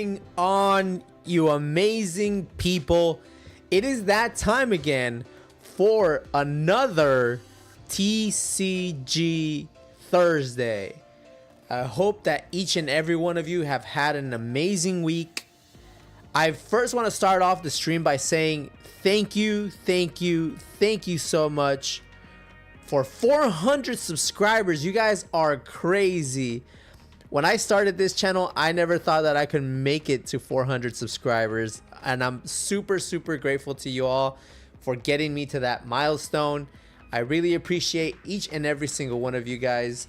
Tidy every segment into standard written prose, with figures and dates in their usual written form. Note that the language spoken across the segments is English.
going on, you amazing people? It is that time again for another TCG Thursday. I hope that each and every one of you have had an amazing week. I first want to start off the stream by saying thank you so much for 400 subscribers. You guys are crazy. When I started this channel, I never thought that I could make it to 400 subscribers, and I'm super grateful to you all for getting me to that milestone. I really appreciate each and every single one of you guys,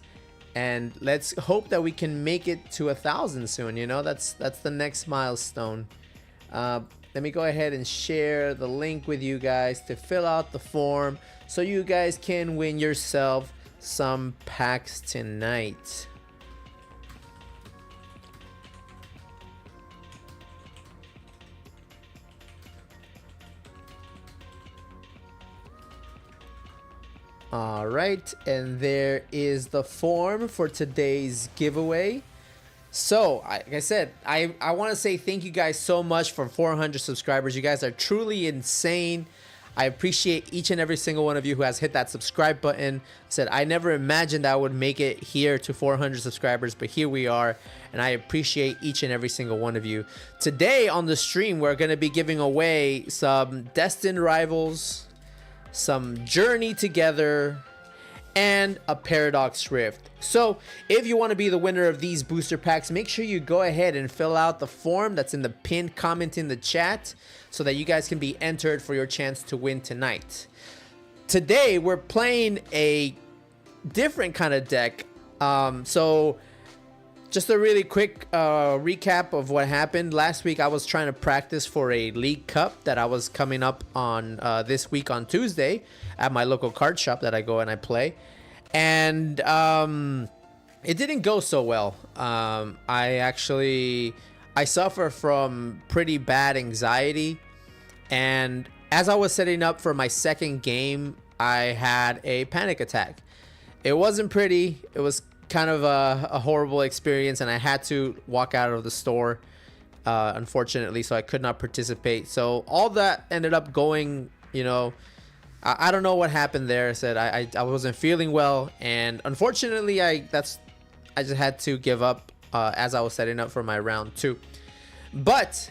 and let's hope that we can make it to 1,000 soon. You know, that's the next milestone. Let me go ahead and share the link with you guys to fill out the form so you guys can win yourself some packs tonight. All right, and there is the form for today's giveaway. So, like I said, I want to say thank you guys so much for 400 subscribers. You guys are truly insane. I appreciate each and every single one of you who has hit that subscribe button. I never imagined I would make it here to 400 subscribers, but here we are, and I appreciate each and every single one of you. Today on the stream, we're going to be giving away some Destined Rivals, some Journey Together, and a Paradox Rift. So if you want to be the winner of these booster packs, make sure you go ahead and fill out the form that's in the pinned comment in the chat so that you guys can be entered for your chance to win tonight. Today we're playing a different kind of deck. So just a really quick recap of what happened. Last week I was trying to practice for a League Cup that I was coming up on this week on Tuesday at my local card shop that I go and I play. And it didn't go so well. I suffer from pretty bad anxiety. And as I was setting up for my second game, I had a panic attack. It wasn't pretty. It was kind of a horrible experience, and I had to walk out of the store, unfortunately, so I could not participate. So all that ended up going, you know, I don't know what happened there. I wasn't feeling well, and unfortunately I just had to give up as I was setting up for my round 2. But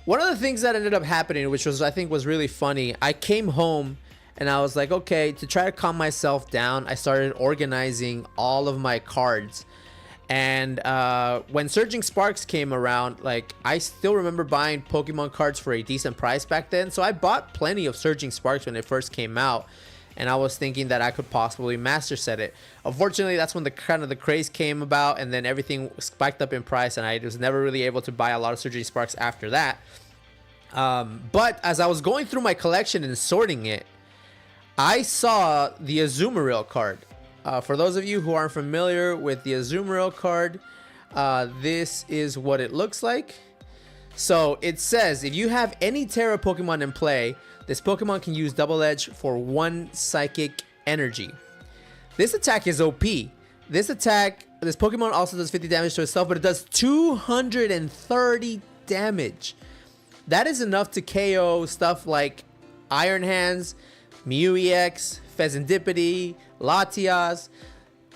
one of the things that ended up happening, which was I think was really funny, I came home and I was like, okay, to try to calm myself down, I started organizing all of my cards. And when Surging Sparks came around, like, I still remember buying Pokemon cards for a decent price back then. So I bought plenty of Surging Sparks when it first came out, and I was thinking that I could possibly master set it. Unfortunately, that's when the kind of the craze came about, and then everything spiked up in price, and I was never really able to buy a lot of Surging Sparks after that. But as I was going through my collection and sorting it, I saw the Azumarill card. For those of you who aren't familiar with the Azumarill card, this is what it looks like. So it says, if you have any Terra Pokemon in play, this Pokemon can use Double Edge for 1 Psychic Energy. This attack is OP. This Pokemon also does 50 damage to itself, but it does 230 damage. That is enough to KO stuff like Iron Hands, Mew EX, Pheasantipity, Latias.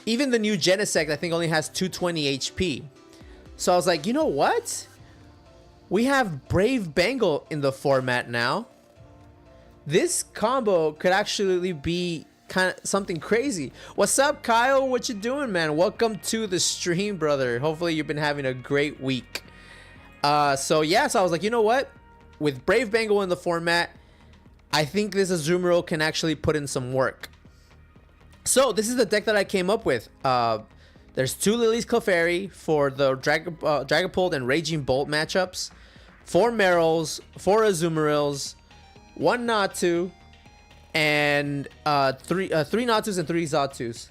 Even the new Genesect, I think, only has 220 HP. So I was like, you know what? We have Brave Bangle in the format now. This combo could actually be kind of something crazy. What's up, Kyle? What you doing, man? Welcome to the stream, brother. Hopefully you've been having a great week. So I was like, you know what? With Brave Bangle in the format, I think this Azumarill can actually put in some work. So this is the deck that I came up with. There's 2 Lillie's Clefairy for the Dragapult and Raging Bolt matchups, 4 Marills, 4 Azumarills, 1 Natu, and 3 Natus and 3 Xatus.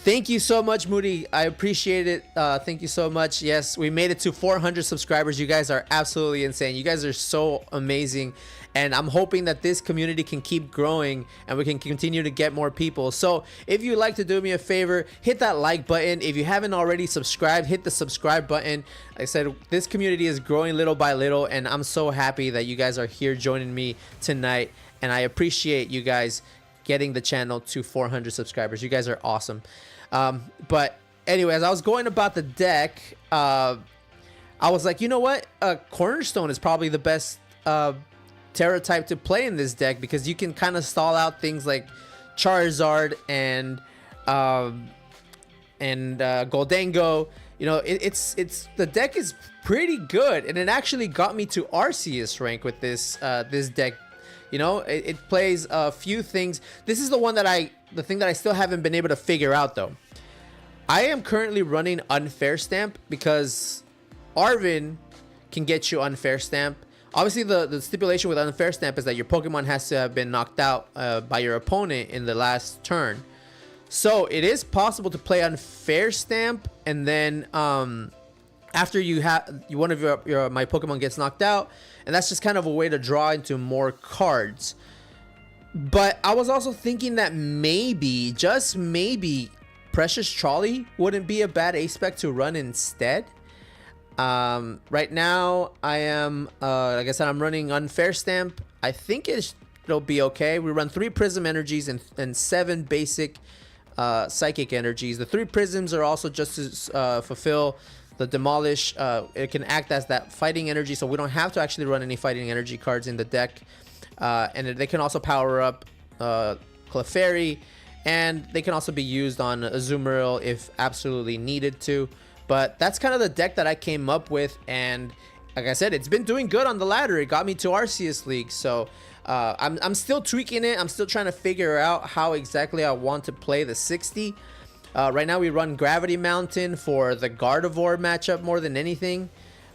Thank you so much, Moody. I appreciate it. Thank you so much. Yes, we made it to 400 subscribers. You guys are absolutely insane. You guys are so amazing. And I'm hoping that this community can keep growing and we can continue to get more people. So if you'd like to do me a favor, hit that like button. If you haven't already subscribed, hit the subscribe button. Like I said, this community is growing little by little, and I'm so happy that you guys are here joining me tonight. And I appreciate you guys getting the channel to 400 subscribers. You guys are awesome. But anyways, I was going about the deck. I was like, you know what? Cornerstone is probably the best Terra type to play in this deck, because you can kind of stall out things like Charizard and Goldango. You know, it's the deck is pretty good, and it actually got me to Arceus rank with this this deck. You know, it plays a few things. This is the one that the thing that I still haven't been able to figure out though. I am currently running Unfair Stamp because Arven can get you Unfair Stamp. Obviously, the stipulation with Unfair Stamp is that your Pokemon has to have been knocked out by your opponent in the last turn. So it is possible to play Unfair Stamp, and then after one of my Pokemon gets knocked out, and that's just kind of a way to draw into more cards. But I was also thinking that maybe, just maybe, Precious Trolley wouldn't be a bad ace spec to run instead. Right now I am like I said, I'm running Unfair Stamp. I think it'll be okay. We run 3 Prism Energies and 7 basic Psychic Energies. The 3 Prisms are also just to fulfill the Demolish. It can act as that fighting energy, so we don't have to actually run any fighting energy cards in the deck. And they can also power up Clefairy, and they can also be used on Azumarill if absolutely needed to. But that's kind of the deck that I came up with, and like I said, it's been doing good on the ladder. It got me to Arceus League, so I'm still tweaking it. I'm still trying to figure out how exactly I want to play the 60. Right now we run Gravity Mountain for the Gardevoir matchup more than anything.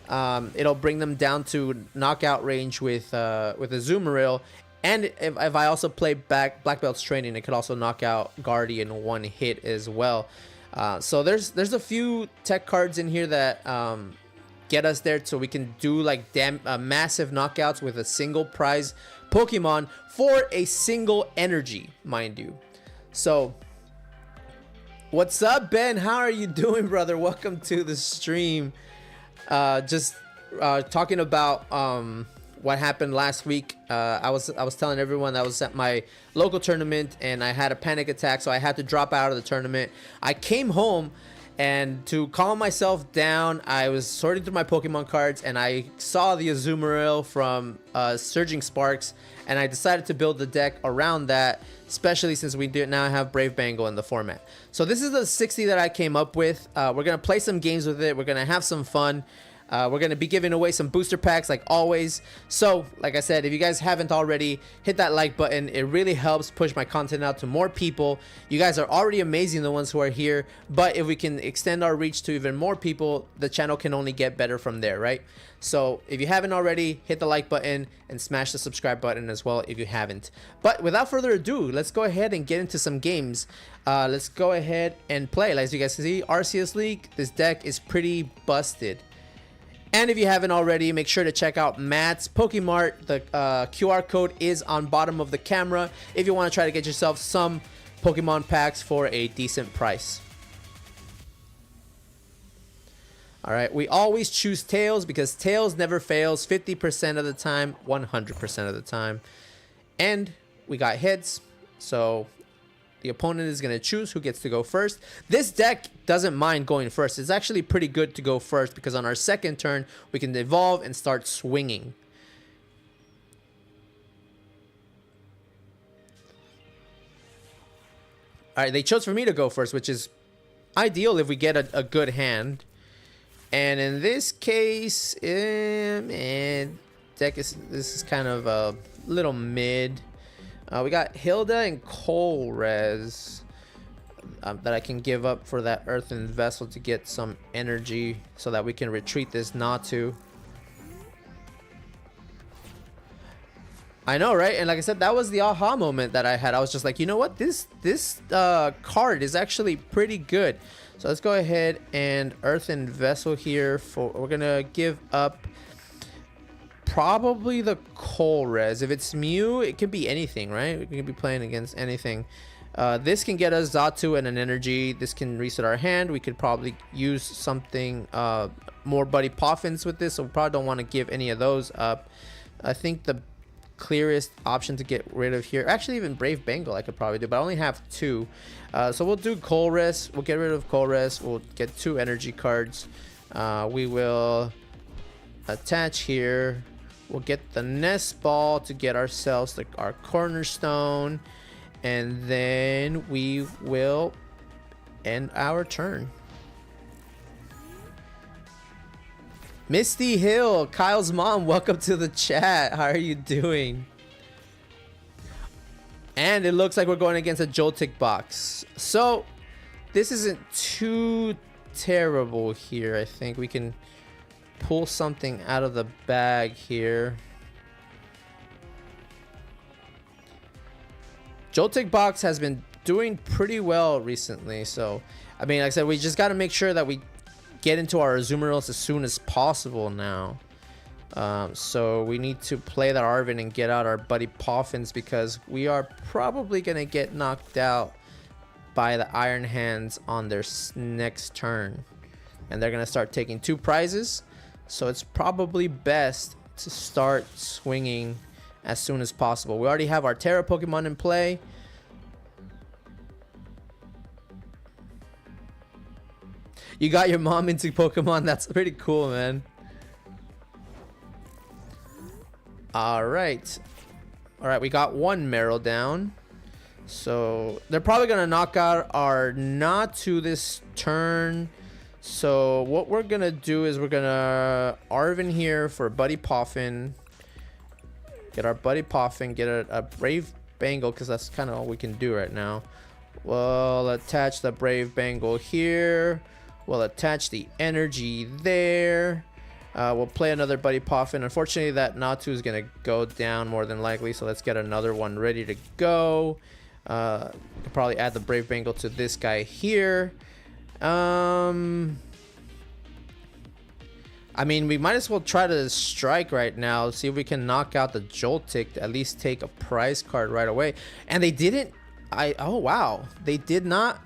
It'll bring them down to knockout range with Azumarill, and if I also play Black Belt's Training, it could also knock out Guardy in one hit as well. So there's a few tech cards in here that get us there, so we can do like massive knockouts with a single prize Pokemon for a single energy, mind you. So what's up, Ben? How are you doing, brother? Welcome to the stream. Just talking about what happened last week. I was telling everyone that I was at my local tournament and I had a panic attack, so I had to drop out of the tournament. I came home, and to calm myself down, I was sorting through my Pokemon cards, and I saw the Azumarill from Surging Sparks, and I decided to build the deck around that, especially since we do now have Brave Bangle in the format. So this is the 60 that I came up with. We're going to play some games with it. We're going to have some fun. We're going to be giving away some booster packs like always. So, like I said, if you guys haven't already, hit that like button. It really helps push my content out to more people. You guys are already amazing, the ones who are here. But if we can extend our reach to even more people, the channel can only get better from there, right? So, if you haven't already, hit the like button and smash the subscribe button as well if you haven't. But without further ado, let's go ahead and get into some games. Let's go ahead and play. As you guys can see, Arceus League, this deck is pretty busted. And if you haven't already, make sure to check out Matt's Pokemart. The QR code is on bottom of the camera if you want to try to get yourself some Pokemon packs for a decent price. Alright, we always choose Tails because Tails never fails 50% of the time, 100% of the time. And we got hits, so the opponent is going to choose who gets to go first. This deck doesn't mind going first. It's actually pretty good to go first because on our second turn, we can evolve and start swinging. Alright, they chose for me to go first, which is ideal if we get a good hand. And in this case, man, this is kind of a little mid. We got Hilda and Colress that I can give up for that Earthen Vessel to get some energy so that we can retreat this Natu. I know, right? And like I said, that was the aha moment that I had. I was just like, you know what? This card is actually pretty good. So let's go ahead and Earthen Vessel here. We're gonna give up probably the Colress. If it's Mew, it can be anything, right? We can be playing against anything. This can get us Xatu and an energy. This can reset our hand. We could probably use something more Buddy Poffins with this, so we probably don't want to give any of those up. I think the clearest option to get rid of here, actually even Brave Bangle I could probably do, but I only have 2. So we'll do Colress. We'll get rid of Colress. We'll get 2 energy cards. We will attach here. We'll get the Nest Ball to get ourselves our Cornerstone, and then we will end our turn. Misty Hill, Kyle's mom, welcome to the chat. How are you doing? And it looks like we're going against a Joltik box. So this isn't too terrible here. I think we can pull something out of the bag here. Joltik box has been doing pretty well recently. So, I mean, like I said, we just got to make sure that we get into our Azumarills as soon as possible now. So we need to play that Arven and get out our Buddy Poffins, because we are probably going to get knocked out by the Iron Hands on their next turn. And they're going to start taking 2 prizes. So it's probably best to start swinging as soon as possible. We already have our Terra Pokemon in play. You got your mom into Pokemon. That's pretty cool, man. All right. We got 1 Marill down. So they're probably going to knock out our Natu this turn. So what we're going to do is we're going to Arven here for Buddy Poffin. Get our Buddy Poffin. Get a Brave Bangle, because that's kind of all we can do right now. We'll attach the Brave Bangle here. We'll attach the energy there. We'll play another Buddy Poffin. Unfortunately, that Natu is going to go down more than likely. So let's get another one ready to go. Could probably add the Brave Bangle to this guy here. I mean, we might as well try to strike right now. See if we can knock out the Joltik. At least take a prize card right away. And they didn't. Oh, wow. They did not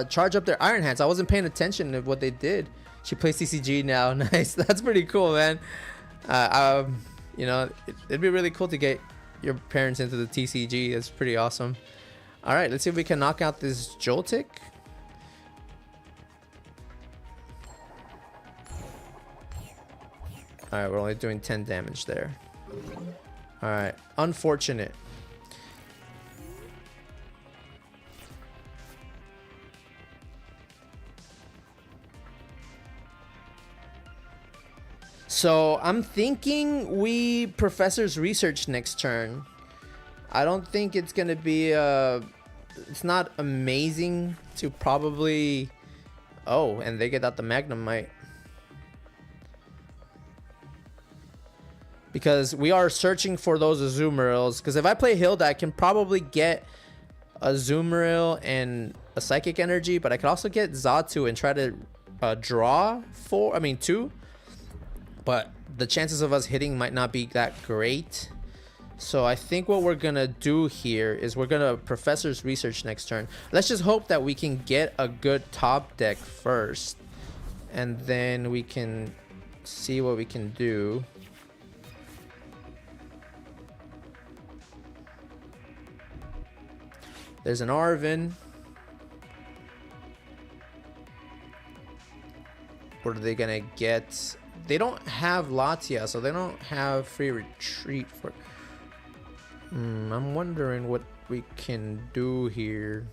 charge up their Iron Hands. I wasn't paying attention to what they did. She plays TCG now. Nice. That's pretty cool, man. You know, it'd be really cool to get your parents into the TCG. It's pretty awesome. All right, let's see if we can knock out this Joltik. All right, we're only doing 10 damage there. All right, unfortunate. So I'm thinking we Professor's Research next turn. I don't think it's gonna be it's not amazing to probably. Oh, and they get out the Magnemite, because we are searching for those Azumarills. Because if I play Hilda, I can probably get a Azumarill and a Psychic Energy, but I could also get Xatu and try to draw 2. But the chances of us hitting might not be that great. So I think what we're going to do here is we're going to Professor's Research next turn. Let's just hope that we can get a good top deck first. And then we can see what we can do. There's an Arven. What are they going to get? They don't have Latia, so they don't have free retreat for. I'm wondering what we can do here.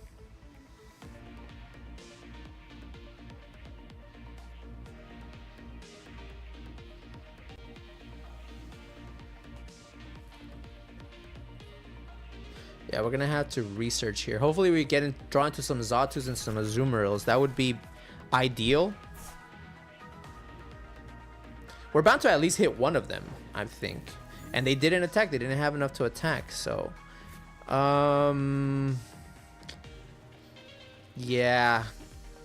Yeah, we're gonna have to research here. Hopefully we get drawn into some Xatus and some Azumarills. That would be ideal. We're bound to at least hit one of them, I think. And they didn't attack. They didn't have enough to attack. So, yeah,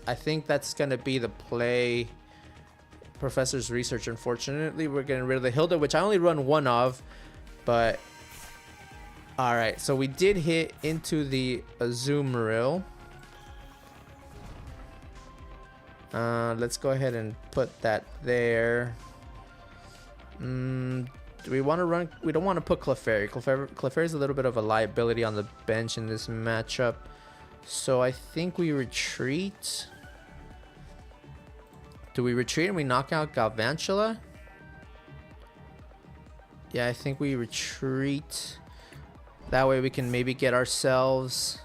I think that's going to be the play. Professor's research. Unfortunately, we're getting rid of the Hilda, which I only run one of. But, all right. So, we did hit into the Azumarill. Let's go ahead and put that there. Do we want to run? We don't want to put Clefairy. Clefairy is a little bit of a liability on the bench in this matchup. So I think we retreat. Do we retreat and we knock out Galvantula? Yeah, I think we retreat. That way we can maybe get ourselves...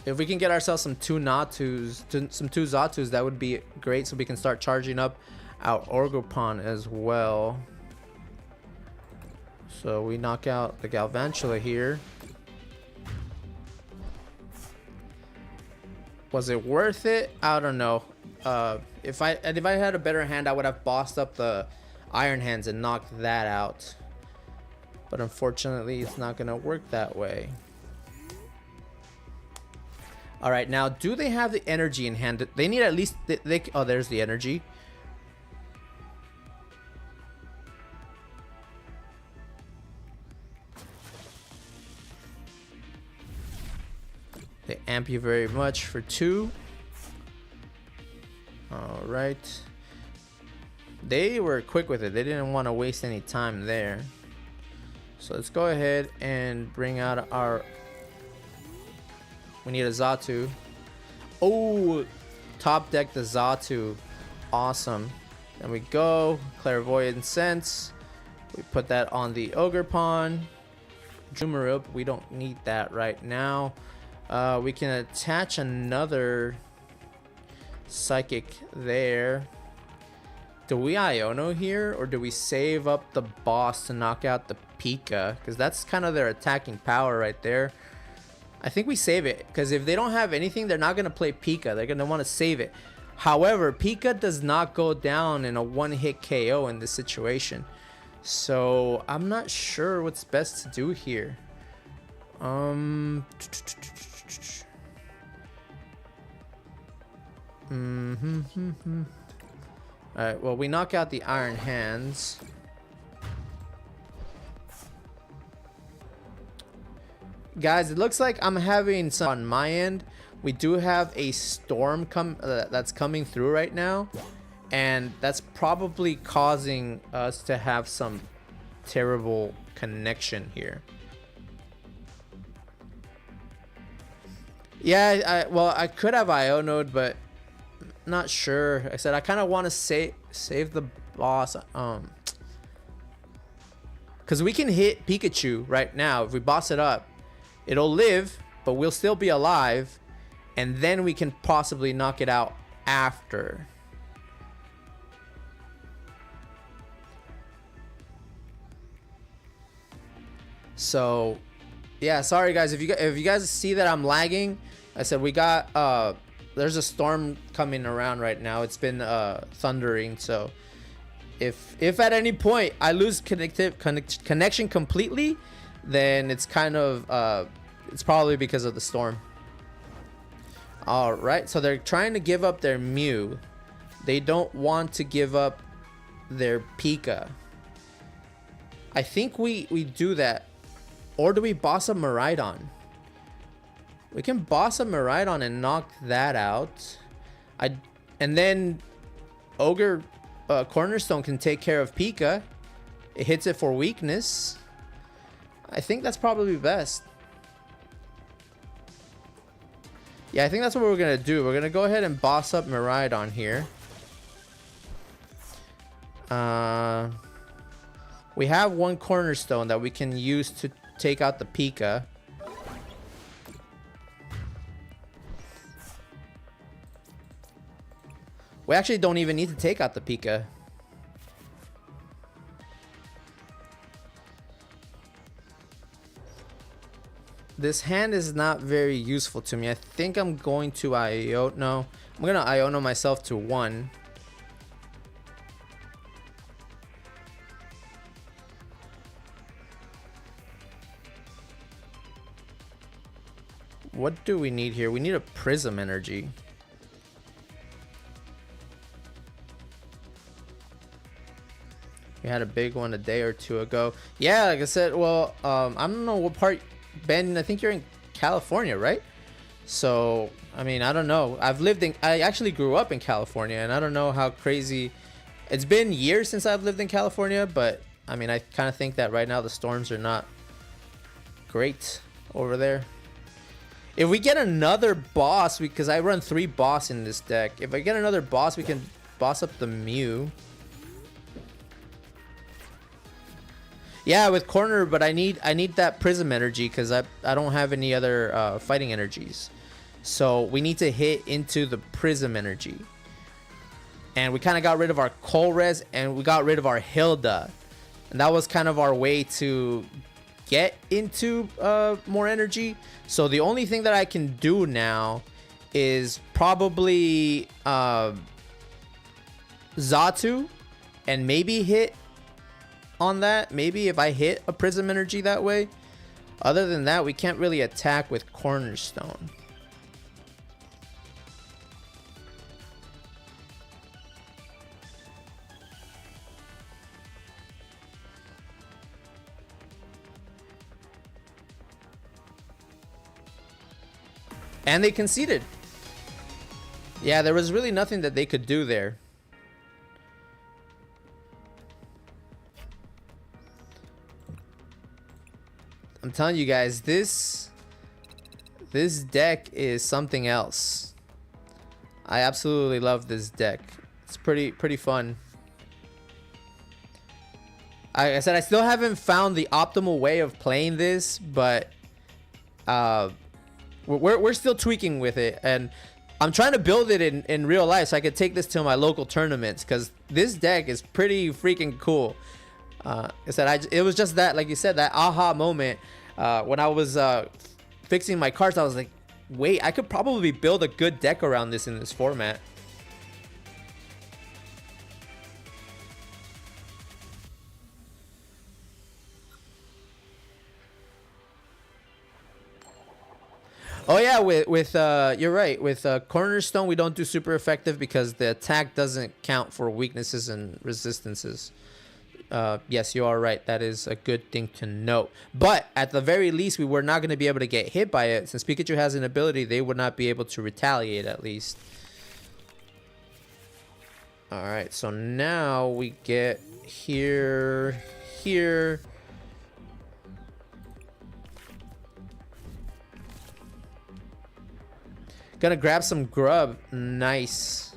If we can get ourselves some two Natus, some two Xatus, that would be great, so we can start charging up our Ogerpon as well. So we knock out the Galvantula here. Was it worth it? I don't know. If I had a better hand, I would have bossed up the Iron Hands and knocked that out. But unfortunately, it's not gonna work that way. All right, now do they have the energy in hand? They need at least oh, there's the energy. They amp you very much for 2. All right. They were quick with it. They didn't want to waste any time there. So let's go ahead and bring out our... We need a Xatu. Oh, top deck the Xatu. Awesome. Then we go. Clairvoyant Sense. We put that on the Ogerpon. Azumarill. We don't need that right now. We can attach another Psychic there. Do we Iono here, or do we save up the boss to knock out the Pika? Because that's kind of their attacking power right there. I think we save it, because if they don't have anything, they're not going to play Pika. They're going to want to save it. However, Pika does not go down in a one-hit KO in this situation. So I'm not sure what's best to do here. Alright, well, we knock out the Iron Hands. Guys, it looks like I'm having some on my end. We do have a storm that's coming through right now, and that's probably causing us to have some terrible connection here. Yeah, well, I could have Iono'd, but not sure. I said I kind of want to save the boss, because we can hit Pikachu right now. If we boss it up, it'll live, but we'll still be alive, and then we can possibly knock it out after. So yeah, sorry guys, if you guys see that I'm lagging, I said we got there's a storm coming around right now. It's been thundering, so if at any point I lose connection completely, then it's kind of it's probably because of the storm. All right, so they're trying to give up their Mew. They don't want to give up their Pika. I think we do that. Or do we boss up Miraidon? We can boss up Miraidon and knock that out. And then Cornerstone can take care of Pika. It hits it for weakness. I think that's probably best. Yeah, I think that's what we're going to do. We're going to go ahead and boss up Miraidon here. We have one Cornerstone that we can use to take out the Pika. We actually don't even need to take out the Pika. This hand is not very useful to me. I think I'm going to Iono. No, I'm going to Iono myself to 1. What do we need here? We need a Prism Energy. We had a big one a day or two ago. Yeah, like I said, well, I don't know what part, Ben, I think you're in California, right? So, I mean, I don't know. I actually grew up in California, and I don't know how crazy. It's been years since I've lived in California, but I mean, I kind of think that right now the storms are not great over there. If we get another boss, because I run 3 boss in this deck. If I get another boss, we can boss up the Mew. Yeah, with corner, but I need that Prism Energy because I don't have any other fighting energies. So we need to hit into the Prism Energy. And we kind of got rid of our Colress and we got rid of our Hilda. And that was kind of our way to get into more energy. So the only thing that I can do now is probably Xatu and maybe hit on that. Maybe if I hit a Prism Energy that way. Other than that, we can't really attack with Cornerstone. And they conceded. Yeah, there was really nothing that they could do there. I'm telling you guys, this deck is something else. I absolutely love this deck. It's pretty fun. Like I said, I still haven't found the optimal way of playing this, but we're still tweaking with it, and I'm trying to build it in real life so I could take this to my local tournaments, because this deck is pretty freaking cool. I said it was just that, like you said, that aha moment when I was fixing my cards. I was like, wait, I could probably build a good deck around this in this format. Oh yeah, with you're right. With Cornerstone, we don't do super effective because the attack doesn't count for weaknesses and resistances. Yes, you are right. That is a good thing to note. But at the very least, we were not going to be able to get hit by it. Since Pikachu has an ability, they would not be able to retaliate at least. Alright, so now we get here. Gonna grab some grub. Nice.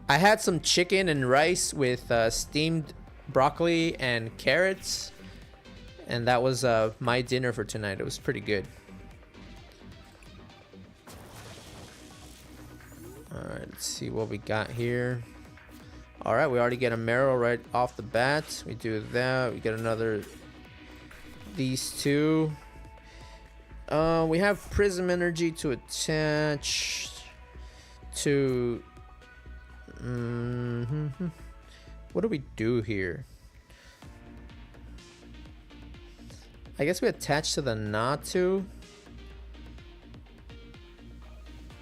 I had some chicken and rice with steamed broccoli and carrots, and that was my dinner for tonight. It was pretty good. Alright, let's see what we got here. Alright, we already get a Marill right off the bat. We do that. We get another. These two. We have Prism Energy to attach to. What do we do here? I guess we attach to the Natu.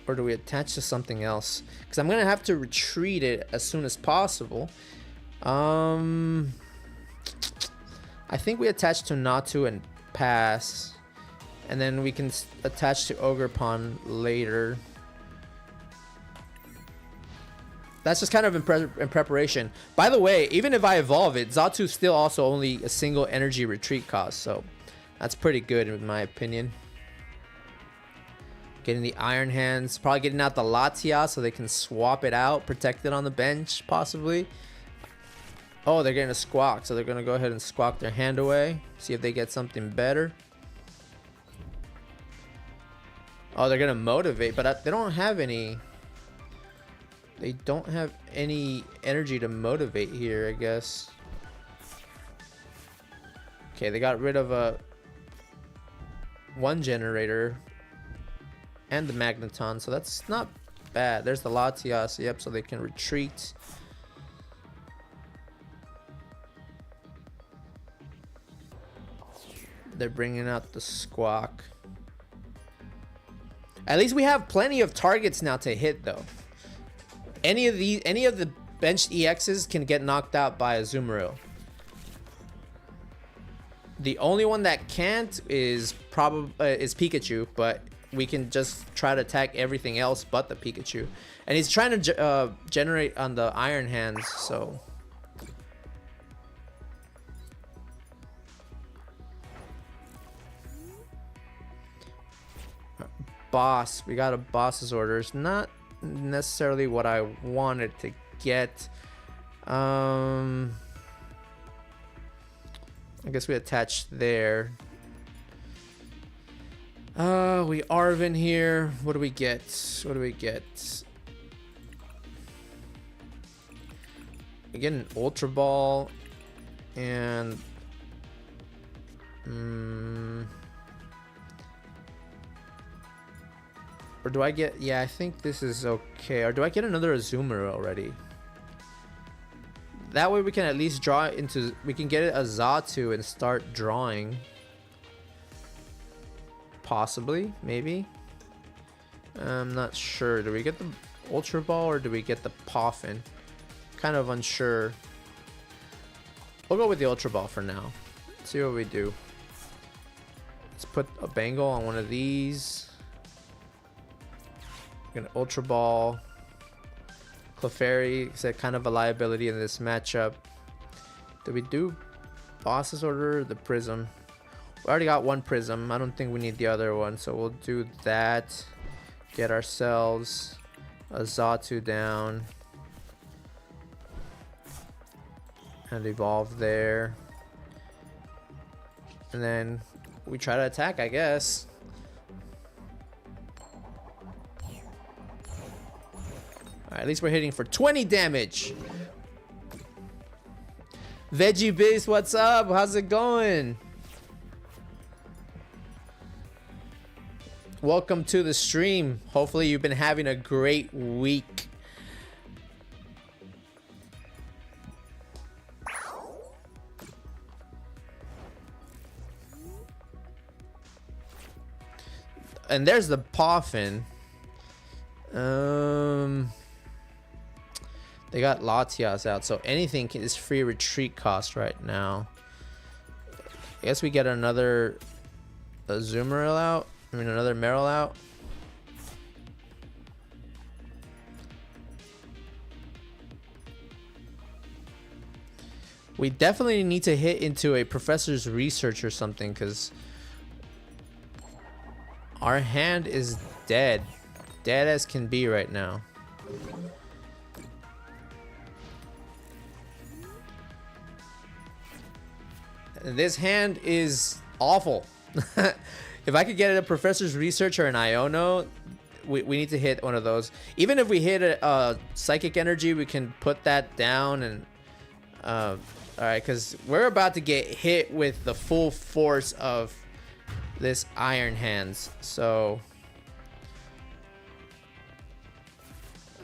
Or do we attach to something else? Because I'm going to have to retreat it as soon as possible. I think we attach to Natu and pass. And then we can attach to Ogerpon later. That's just kind of in preparation. By the way, even if I evolve it, Xatu's still also only a single energy retreat cost. So that's pretty good in my opinion. Getting the Iron Hands. Probably getting out the Latias so they can swap it out. Protect it on the bench, possibly. Oh, they're getting a Squawk. So they're going to go ahead and Squawk their hand away. See if they get something better. Oh, they're going to motivate. But they don't have any... They don't have any energy to motivate here, I guess. Okay, they got rid of a one generator and the Magneton, so that's not bad. There's the Latias, yep, so they can retreat. They're bringing out the Squawk. At least we have plenty of targets now to hit, though. Any of the benched EXs can get knocked out by Azumarill. The only one that can't is Pikachu, but we can just try to attack everything else but the Pikachu. And he's trying to generate on the Iron Hands, so. Boss, we got a boss's orders. Not necessarily what I wanted to get. I guess we attached there. We Arven here. What do we get? What do we get? We get an Ultra Ball and or do I get, yeah, I think this is okay. Or do I get another Azumarill already? That way we can at least draw into, we can get a Xatu and start drawing. Possibly, maybe. I'm not sure. Do we get the Ultra Ball or do we get the Poffin? Kind of unsure. We'll go with the Ultra Ball for now. Let's see what we do. Let's put a Bangle on one of these. We're gonna Ultra Ball. Clefairy is kind of a liability in this matchup. Did we do boss's order or the Prism? We already got one Prism. I don't think we need the other one, so we'll do that. Get ourselves a Xatu down and evolve there, and then we try to attack, I guess. Alright, at least we're hitting for 20 damage. Veggie Biz, what's up? How's it going? Welcome to the stream. Hopefully you've been having a great week. And there's the Poffin. They got Latias out, so anything is free retreat cost right now. I guess we get another Azumarill out. I mean, another Marill out. We definitely need to hit into a Professor's Research or something, because our hand is dead. Dead as can be right now. This hand is awful. If I could get a Professor's Research or an Iono, we need to hit one of those. Even if we hit a Psychic Energy, we can put that down. And alright, because we're about to get hit with the full force of this Iron Hands. So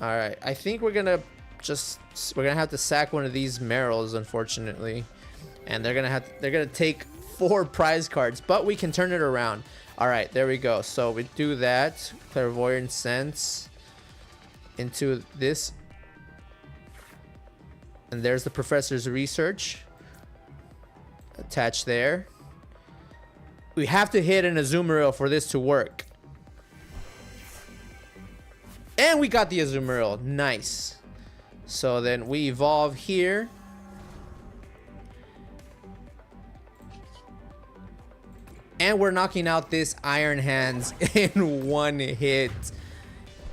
alright, I think we're gonna have to sack one of these Marills, unfortunately. And they're gonna take 4 prize cards, but we can turn it around. All right, there we go. So we do that. Clairvoyant Sense into this, and there's the Professor's Research attached there. We have to hit an Azumarill for this to work, and we got the Azumarill. Nice. So then we evolve here. And we're knocking out this Iron Hands in one hit.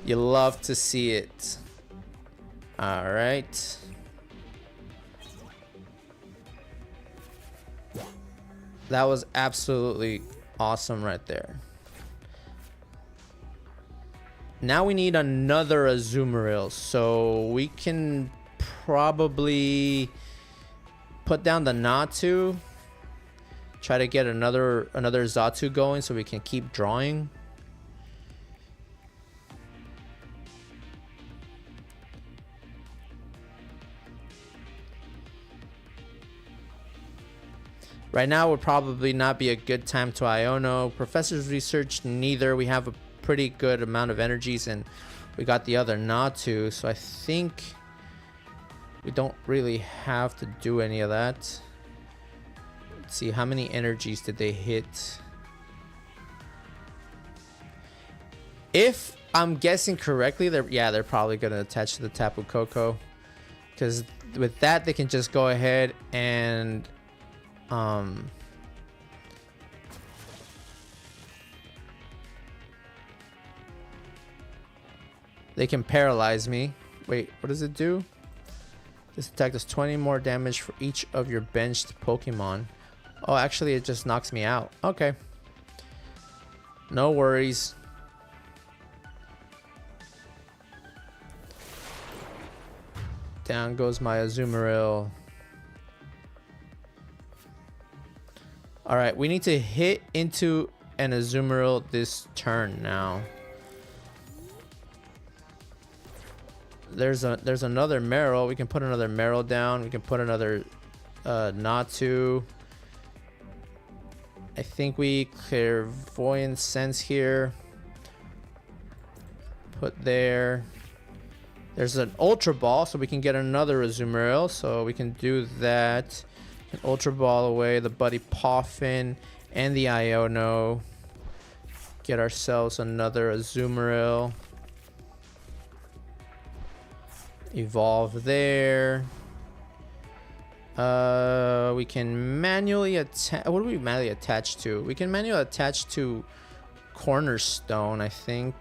You love to see it. All right. That was absolutely awesome right there. Now we need another Azumarill, so we can probably put down the Natu Try to get another Xatu going so we can keep drawing. Right now would probably not be a good time to Iono. Professor's Research, neither. We have a pretty good amount of energies, and we got the other Natu, so I think we don't really have to do any of that. Let's see, how many energies did they hit? If I'm guessing correctly, they're probably going to attach to the Tapu Koko, because with that they can just go ahead and they can paralyze me. Wait, what does it do? This attack does 20 more damage for each of your benched Pokemon. Oh, actually it just knocks me out. Okay, no worries. Down goes my Azumarill. Alright, we need to hit into an Azumarill this turn now. There's another Marill. We can put another Marill down. We can put another Natu. I think we Clairvoyant Sense here. Put there. There's an Ultra Ball, so we can get another Azumarill. So we can do that. An Ultra Ball away the Buddy Poffin and the Iono. Get ourselves another Azumarill. Evolve there. We can manually attach. What do we manually attach to? We can manually attach to Cornerstone, I think.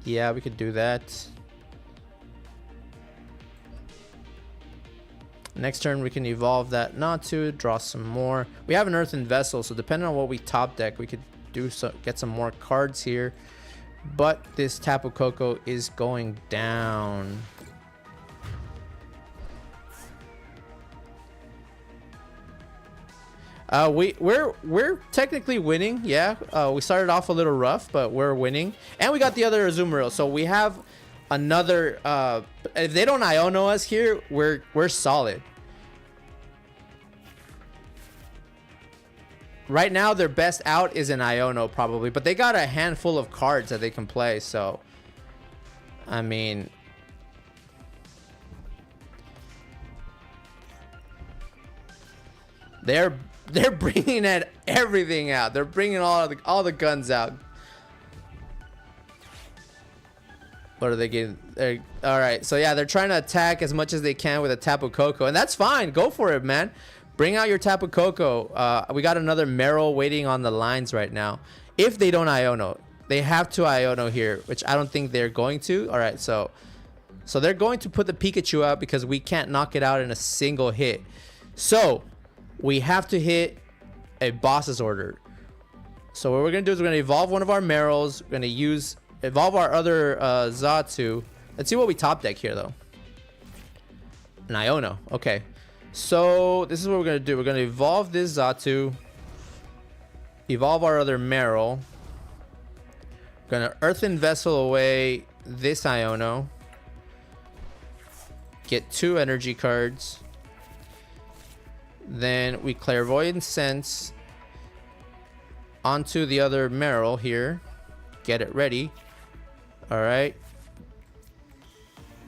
Yeah, we could do that. Next turn we can evolve that Natu, draw some more. We have an Earthen Vessel, so depending on what we top deck, we could do get some more cards here. But this Tapu Koko is going down. We're technically winning. Yeah, we started off a little rough, but we're winning, and we got the other Azumarill. So we have another. If they don't Iono us here, we're solid. Right now, their best out is an Iono probably, but they got a handful of cards that they can play. So, I mean, they're bringing everything out. They're bringing all the guns out. What are they getting? All right, so yeah, they're trying to attack as much as they can with a Tapu Koko, and that's fine. Go for it, man. Bring out your Tapu Koko. We got another Marill waiting on the lines right now. If they don't Iono, they have to Iono here, which I don't think they're going to. All right, so they're going to put the Pikachu out because we can't knock it out in a single hit. So we have to hit a boss's order. So what we're gonna do is we're gonna evolve one of our Marills. We're gonna evolve our other Xatu. Let's see what we top deck here though. An Iono. Okay. So this is what we're gonna do. We're gonna evolve this Xatu. Evolve our other Marill. We're gonna Earthen Vessel away this Iono. Get 2 energy cards. Then we Clairvoyant Sense onto the other Marill here. Get it ready. All right.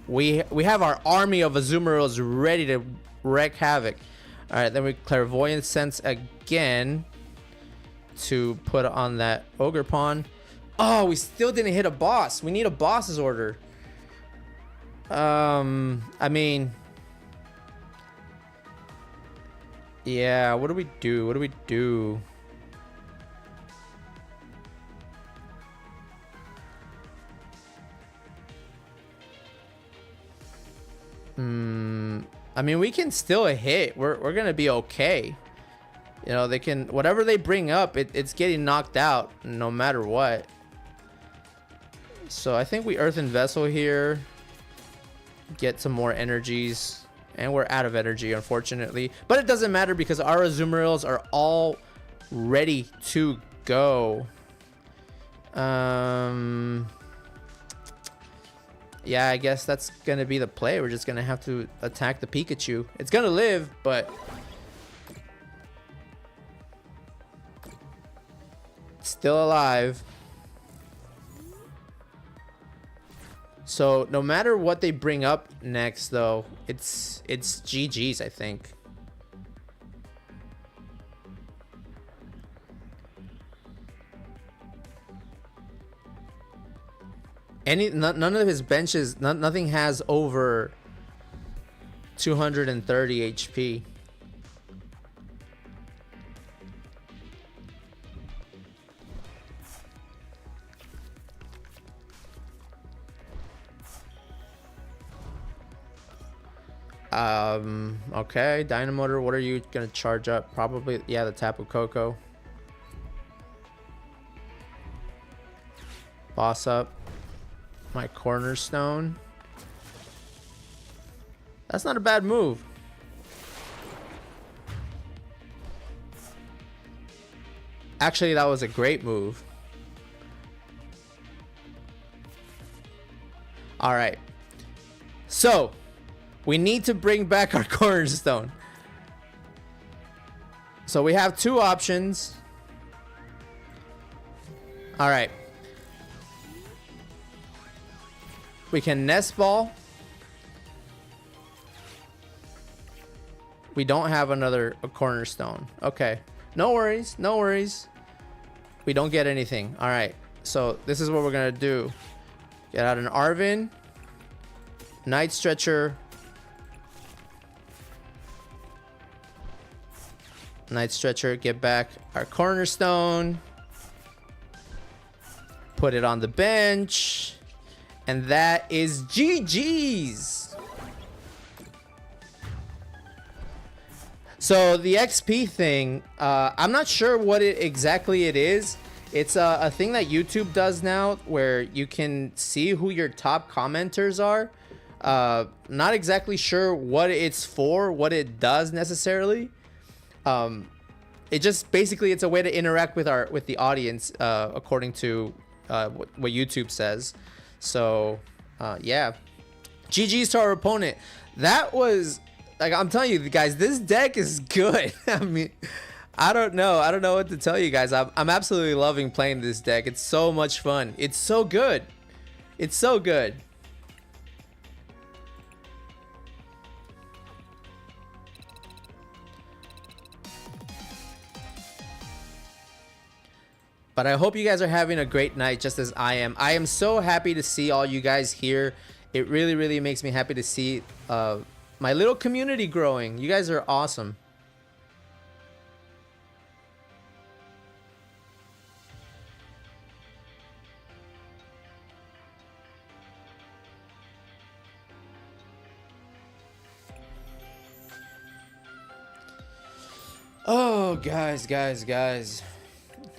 We have our army of Azumarills ready to wreak havoc. All right, then we Clairvoyant Sense again to put on that Ogerpon. Oh, we still didn't hit a boss. We need a boss's order. I mean, yeah, what do we do? What do we do? I mean, we can still hit. We're gonna be okay. You know, they can, whatever they bring up, it's getting knocked out no matter what. So I think we Earthen Vessel here, get some more energies, And we're out of energy, unfortunately. But it doesn't matter because our Azumarills are all ready to go. Yeah, I guess that's going to be the play. We're just going to have to attack the Pikachu. It's going to live, but... still alive. So no matter what they bring up next, though, it's GG's, I think. None of his benches, nothing has over 230 HP. Okay, Dynamotor, what are you gonna charge up? Probably, yeah, the Tapu Koko. Boss up my Cornerstone. That's not a bad move. Actually, that was a great move. All right. So, we need to bring back our Cornerstone. So we have two options. All right. We can Nest Ball. We don't have a Cornerstone. Okay. No worries. No worries. We don't get anything. All right. So this is what we're going to do. Get out an Arven. Night Stretcher. Night Stretcher, get back our Cornerstone. Put it on the bench. And that is GG's. So the XP thing, I'm not sure what exactly it is. It's a thing that YouTube does now where you can see who your top commenters are. Not exactly sure what it's for, what it does necessarily. It just basically, it's a way to interact with the audience, according to what YouTube says. So yeah, GG's to our opponent. That was, like, I'm telling you guys, this deck is good. I mean, I don't know what to tell you guys. I'm absolutely loving playing this deck. It's so much fun. It's so good. It's so good. But I hope you guys are having a great night just as I am. I am so happy to see all you guys here. It really, really makes me happy to see my little community growing. You guys are awesome. Oh, guys.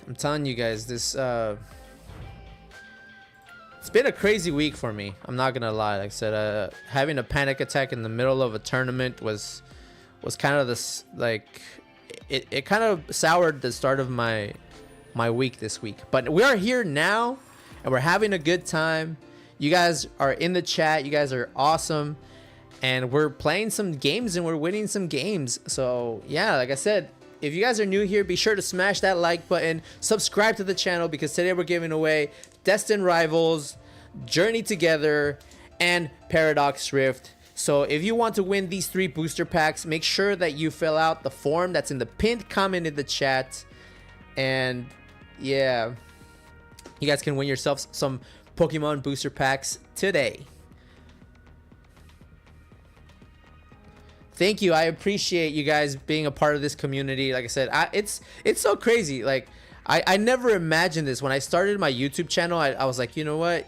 I'm telling you guys, this it's been a crazy week for me. I'm not gonna lie. Like I said, having a panic attack in the middle of a tournament was kind of this, like, it kind of soured the start of my week this week. But we are here now, and we're having a good time. You guys are in the chat. You guys are awesome, and we're playing some games and we're winning some games. So yeah, like I said, if you guys are new here, be sure to smash that like button, subscribe to the channel, because today we're giving away Destined Rivals, Journey Together, and Paradox Rift. So if you want to win these 3 booster packs, make sure that you fill out the form that's in the pinned comment in the chat. And yeah, you guys can win yourselves some Pokemon booster packs today. Thank you. I appreciate you guys being a part of this community. Like I said, it's so crazy. Like, I never imagined this. When I started my YouTube channel, I was like, you know what?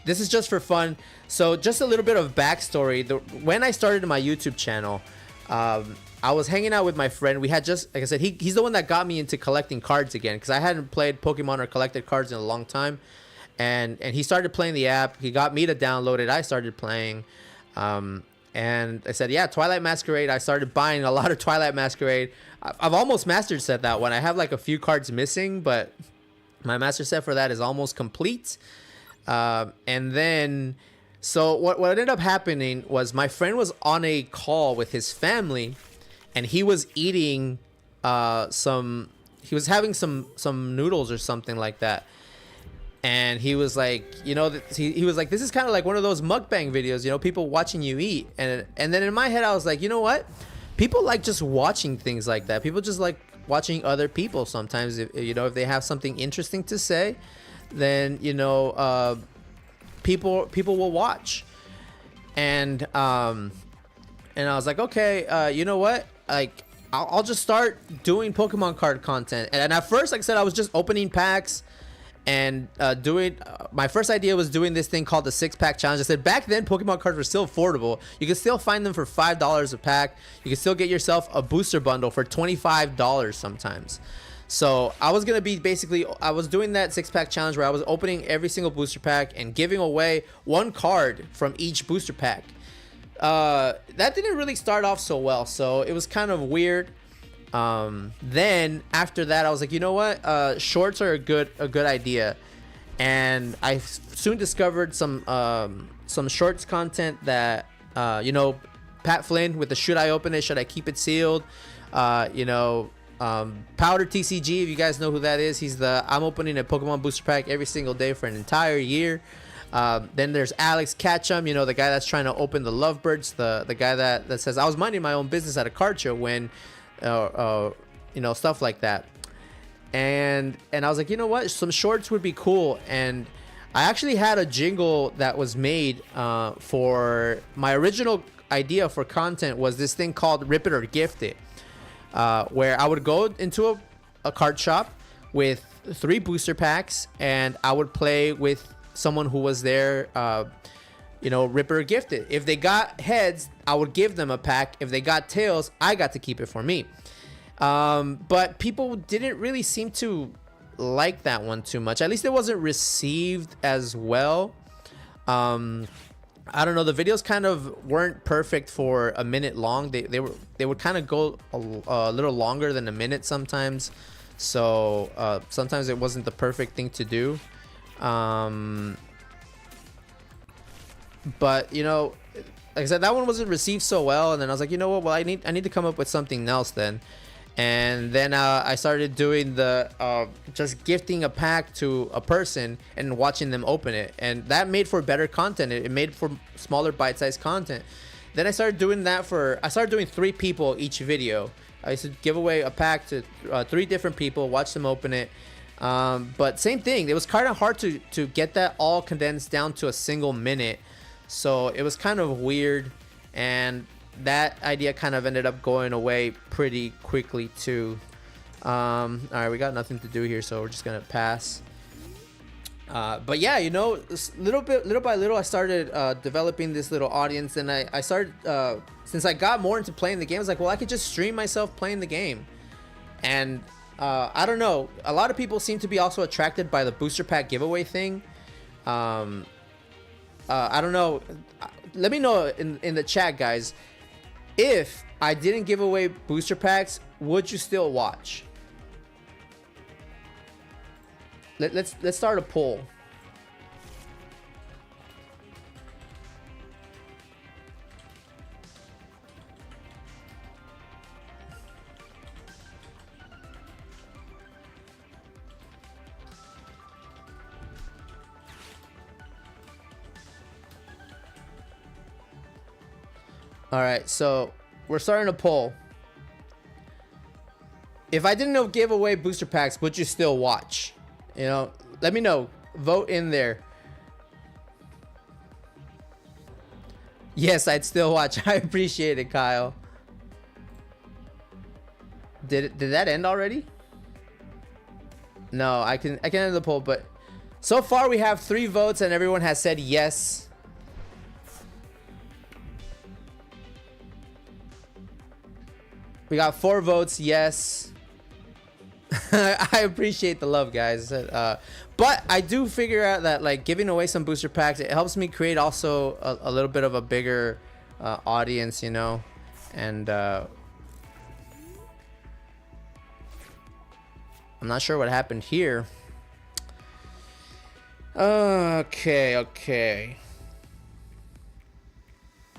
This is just for fun. So just a little bit of backstory. When I started my YouTube channel, I was hanging out with my friend. We had just, like I said, he's the one that got me into collecting cards again, because I hadn't played Pokemon or collected cards in a long time. And he started playing the app. He got me to download it. I started playing. And I said, yeah, Twilight Masquerade. I started buying a lot of Twilight Masquerade. I've almost mastered set that one. I have like a few cards missing, but my master set for that is almost complete. And then, so what ended up happening was my friend was on a call with his family, and he was eating he was having some noodles or something like that. And he was like, you know, he was like, this is kind of like one of those mukbang videos, you know, people watching you eat. And then in my head, I was like, you know what? People like just watching things like that. People just like watching other people sometimes. If, you know, if they have something interesting to say, then, you know, people will watch. And I was like, okay, you know what? Like, I'll just start doing Pokemon card content. And at first, like I said, I was just opening packs and doing my first idea was doing this thing called the 6-pack challenge. I said back then Pokemon cards were still affordable. You can still find them for $5 a pack. You can still get yourself a booster bundle for $25 sometimes. So I was gonna be I was doing that 6-pack challenge where I was opening every single booster pack and giving away one card from each booster pack. That didn't really start off so well, so it was kind of weird. Then after that, I was like, you know what? Shorts are a good idea. And I soon discovered some shorts content that, you know, Pat Flynn with the should I open it? Should I keep it sealed? You know, Powder TCG, if you guys know who that is, I'm opening a Pokemon booster pack every single day for an entire year. Then there's Alex Ketchum, you know, the guy that's trying to open the Lovebirds, the guy that says, I was minding my own business at a card show when, you know, stuff like that. And I was like, you know what, some shorts would be cool. And I actually had a jingle that was made for my original idea for content was this thing called Rip It or Gift It, where I would go into a card shop with 3 booster packs and I would play with someone who was there, you know, rip it or gift it. If they got heads, I would give them a pack. If they got tails, I got to keep it for me. But people didn't really seem to like that one too much. At least it wasn't received as well. I don't know. The videos kind of weren't perfect for a minute long. They would kind of go a little longer than a minute sometimes. So sometimes it wasn't the perfect thing to do. But you know, like I said, that one wasn't received so well, and then I was like, you know what, well, I need to come up with something else then. And then I started doing the just gifting a pack to a person and watching them open it, and that made for better content. It made for smaller bite-sized content. Then I started doing that I started doing 3 people each video. I used to give away a pack to 3 different people, watch them open it. But same thing, it was kind of hard to get that all condensed down to a single minute, so it was kind of weird, and that idea kind of ended up going away pretty quickly too. All right, we got nothing to do here, so we're just gonna pass. But yeah, you know, little by little I started developing this little audience, and I started since I got more into playing the game, I was like, well, I could just stream myself playing the game. And I don't know, a lot of people seem to be also attracted by the booster pack giveaway thing. I don't know, let me know in the chat, guys, if I didn't give away booster packs, would you still watch? Let's start a poll. All right, so we're starting a poll. If I didn't give away booster packs, would you still watch? You know, let me know. Vote in there. Yes, I'd still watch. I appreciate it, Kyle. Did that end already? No, I can end the poll, but so far we have 3 votes and everyone has said yes. We got 4 votes, yes. I appreciate the love, guys. But I do figure out that like giving away some booster packs, it helps me create also a little bit of a bigger audience, you know, and I'm not sure what happened here. Okay.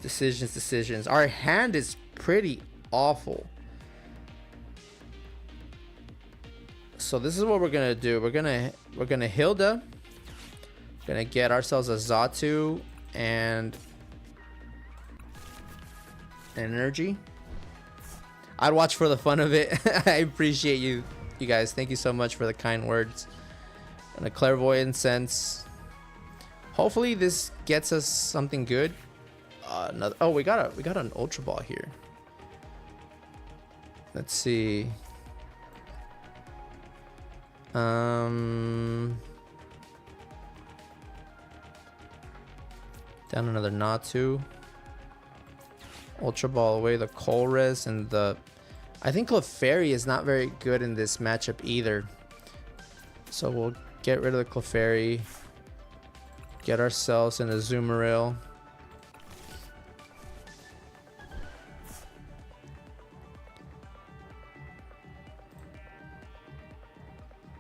Decisions. Our hand is pretty awful. So this is what we're gonna do. We're gonna Hilda. Gonna get ourselves a Xatu and energy. I'd watch for the fun of it. I appreciate you guys. Thank you so much for the kind words. And a clairvoyant sense. Hopefully this gets us something good. Oh, we got an Ultra Ball here. Let's see. Down another Natu. Ultra Ball away the Colress and the... I think Clefairy is not very good in this matchup either. So we'll get rid of the Clefairy. Get ourselves an Azumarill.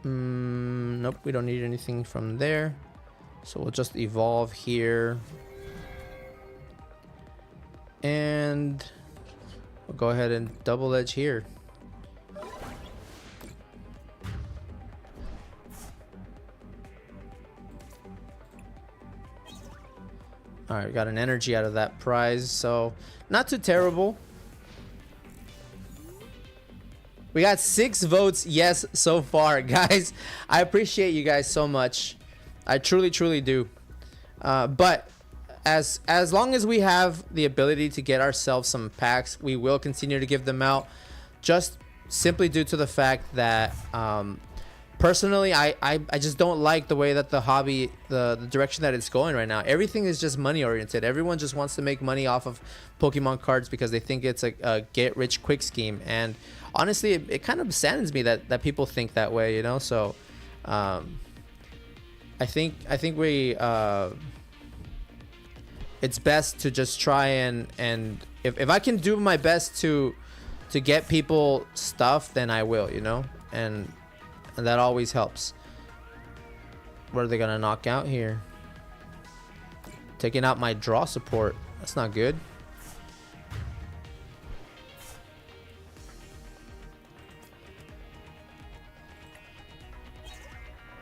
Nope, we don't need anything from there. So we'll just evolve here. And we'll go ahead and double edge here. Alright, we got an energy out of that prize, so not too terrible. We got 6 votes yes so far, guys. I appreciate you guys so much. I truly do. But as long as we have the ability to get ourselves some packs, we will continue to give them out, just simply due to the fact that personally I just don't like the way that the hobby, the direction that it's going right now. Everything is just money oriented. Everyone just wants to make money off of Pokemon cards because they think it's a get rich quick scheme, and honestly it kind of saddens me that people think that way, you know. So I think we it's best to just try and if I can do my best to get people stuff, then I will, you know, and that always helps. What are they gonna knock out here? Taking out my draw support. That's not good.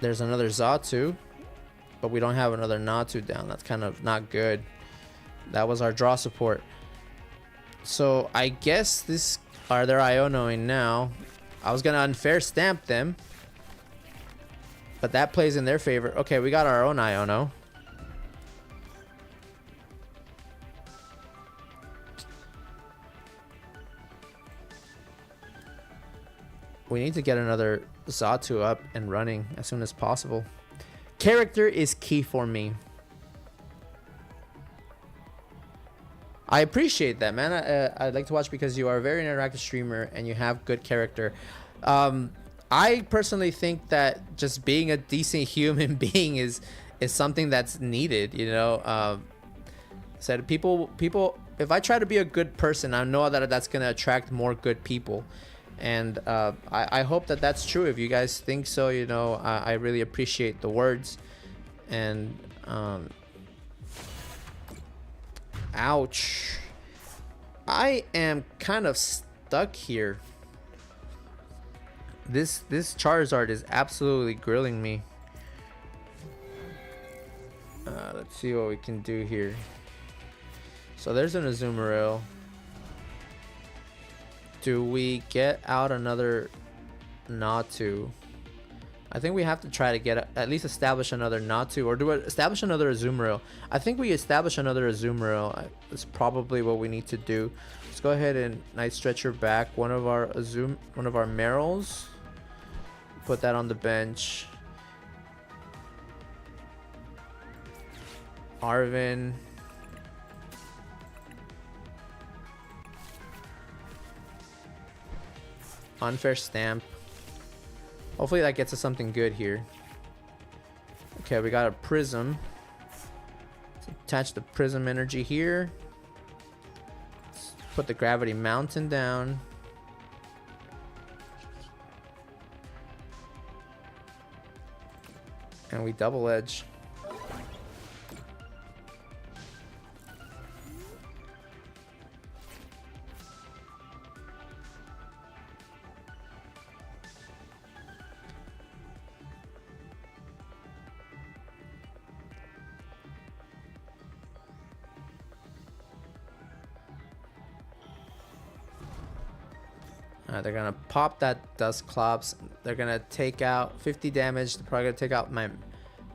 There's another Xatu, but we don't have another Natu down. That's kind of not good. That was our draw support. So I guess this are they're Ionoing now. I was gonna unfair stamp them, but that plays in their favor. Okay, we got our own Iono. We need to get another Xatu up and running as soon as possible. Character is key for me. I appreciate that, man. I'd like to watch because you are a very interactive streamer and you have good character. I personally think that just being a decent human being is something that's needed, you know. Said people if I try to be a good person, I know that that's gonna attract more good people, and I hope that that's true. If you guys think so, you know, I really appreciate the words. And ouch, I am kind of stuck here. This Charizard is absolutely grilling me. Let's see what we can do here. So there's an Azumarill. Do we get out another Natu? I think we have to try to get at least establish another Natu, or do we establish another Azumarill? I think we establish another Azumarill. That's probably what we need to do. Let's go ahead and Night Stretcher back one of our Marills. Put that on the bench. Arven. Unfair Stamp. Hopefully that gets us something good here. Okay, we got a Prism. Let's attach the Prism Energy here. Put the Gravity Mountain down. And we double edge. They're gonna pop that Dusclops. They're gonna take out 50 damage. They're probably gonna take out my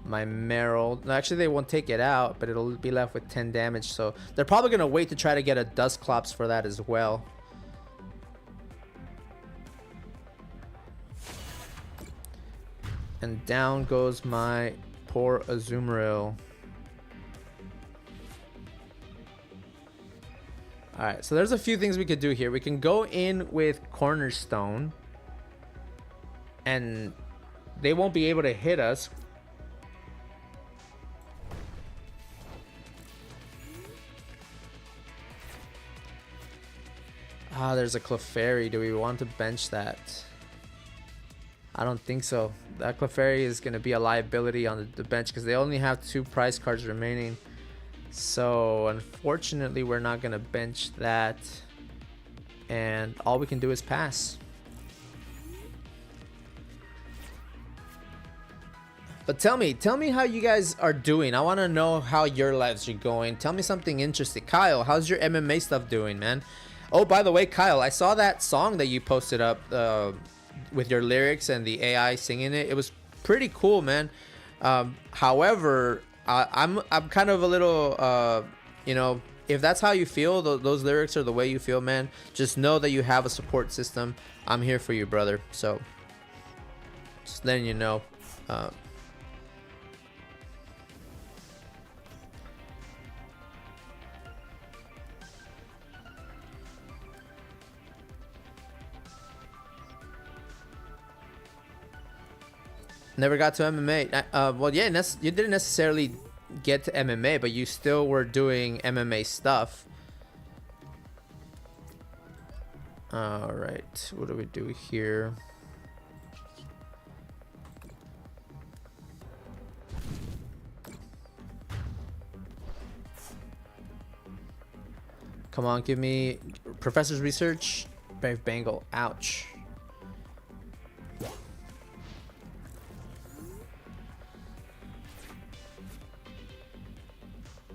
Marill. No, actually they won't take it out, but it'll be left with 10 damage. So they're probably gonna wait to try to get a Dusclops for that as well. And down goes my poor Azumarill. Alright, so there's a few things we could do here. We can go in with Cornerstone, and they won't be able to hit us. Ah, there's a Clefairy. Do we want to bench that? I don't think so. That Clefairy is going to be a liability on the bench because they only have 2 prize cards remaining. So unfortunately we're not gonna bench that, and all we can do is pass. But tell me how you guys are doing. I want to know how your lives are going. Tell me something interesting. Kyle, how's your MMA stuff doing, man? Oh, by the way, Kyle, I saw that song that you posted up with your lyrics and the AI singing it. It was pretty cool, man. However, I'm kind of a little, you know, if that's how you feel, those lyrics are the way you feel, man, just know that you have a support system. I'm here for you, brother. So just letting you know. Never got to MMA. Well, yeah, you didn't necessarily get to MMA, but you still were doing MMA stuff. All right, what do we do here? Come on, give me Professor's Research. Brave Bangle, ouch.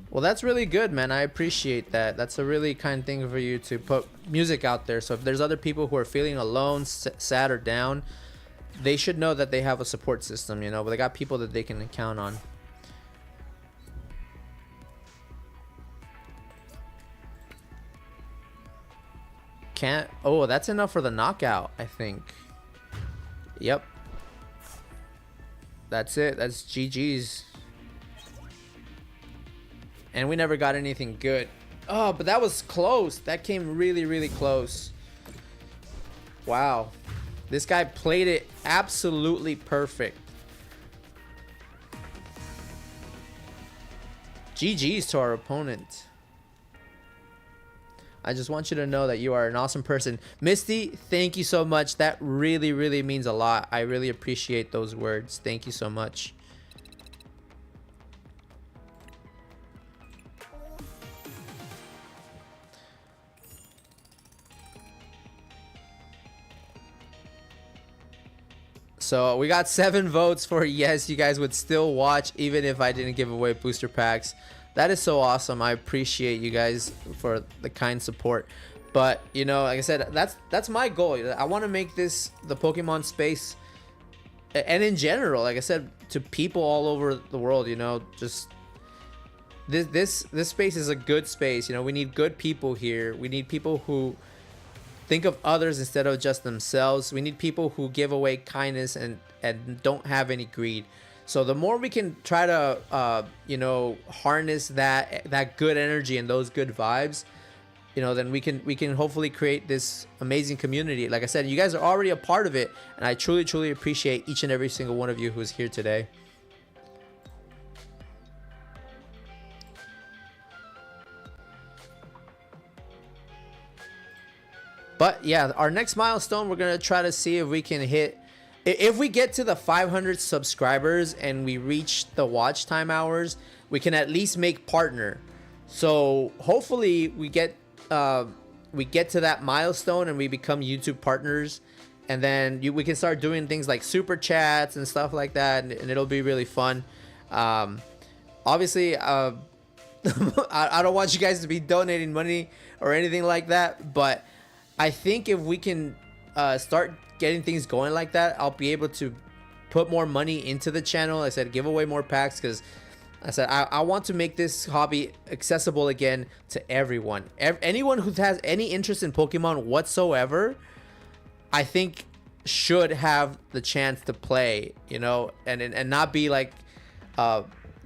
Well, that's really good, man. I appreciate that. That's a really kind thing for you to put music out there. So if there's other people who are feeling alone, sad, or down, they should know that they have a support system, you know, but they got people that they can count on. Can't. Oh, that's enough for the knockout, I think. Yep. That's it. That's GG's. And we never got anything good. Oh, but that was close. That came really, really close. Wow. This guy played it absolutely perfect. GG's to our opponent. I just want you to know that you are an awesome person. Misty, thank you so much. That really, really means a lot. I really appreciate those words. Thank you so much. So we got 7 votes for yes, you guys would still watch even if I didn't give away booster packs. That is so awesome. I appreciate you guys for the kind support. But, you know, like I said, that's my goal. I want to make this the Pokemon space, and in general, like I said, to people all over the world, you know, just this space is a good space. You know, we need good people here. We need people who think of others instead of just themselves. We need people who give away kindness and don't have any greed. So the more we can try to you know, harness that good energy and those good vibes, you know, then we can hopefully create this amazing community. Like I said, you guys are already a part of it, and I truly appreciate each and every single one of you who's here today. But yeah, our next milestone, we're gonna try to see if we can hit, if we get to the 500 subscribers and we reach the watch time hours, we can at least make partner. So hopefully we get to that milestone and we become YouTube partners, and then we can start doing things like super chats and stuff like that, and it'll be really fun. Obviously, I don't want you guys to be donating money or anything like that, but I think if we can start getting things going like that, I'll be able to put more money into the channel. I said give away more packs, because I said I want to make this hobby accessible again to everyone. Anyone who has any interest in Pokemon whatsoever, I think should have the chance to play, you know, and not be like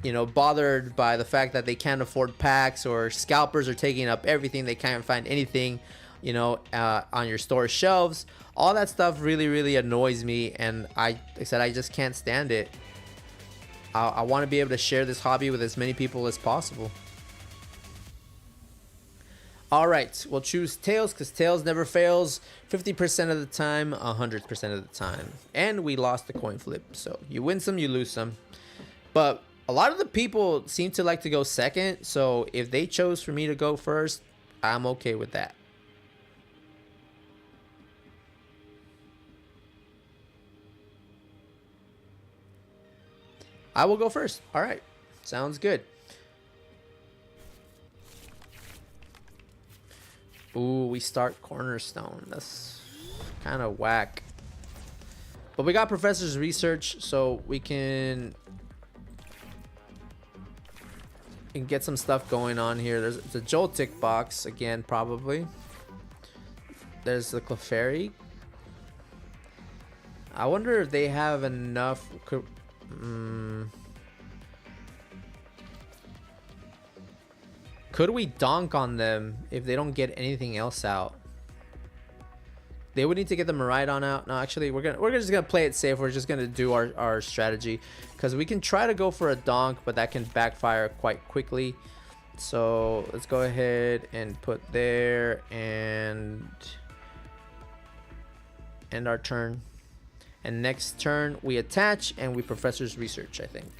you know, bothered by the fact that they can't afford packs, or scalpers are taking up everything, they can't find anything, you know, on your store shelves. All that stuff really annoys me, and I said I just can't stand it. I want to be able to share this hobby with as many people as possible. All right, we'll choose Tails, because Tails never fails 50% of the time, 100% of the time. And we lost the coin flip, so you win some, you lose some. But a lot of the people seem to like to go second, so if they chose for me to go first, I'm okay with that. I will go first. All right, sounds good. Ooh, we start Cornerstone. That's kind of whack. But we got Professor's Research, so we can get some stuff going on here. There's the Joltik box again, probably. There's the Clefairy. I wonder if they have enough. Could we donk on them if they don't get anything else out? They would need to get the Miraidon out. No, actually, we're just gonna play it safe. We're just gonna do our strategy, because we can try to go for a donk, but that can backfire quite quickly. So let's go ahead and put there and end our turn. And next turn we attach and we Professor's Research, I think.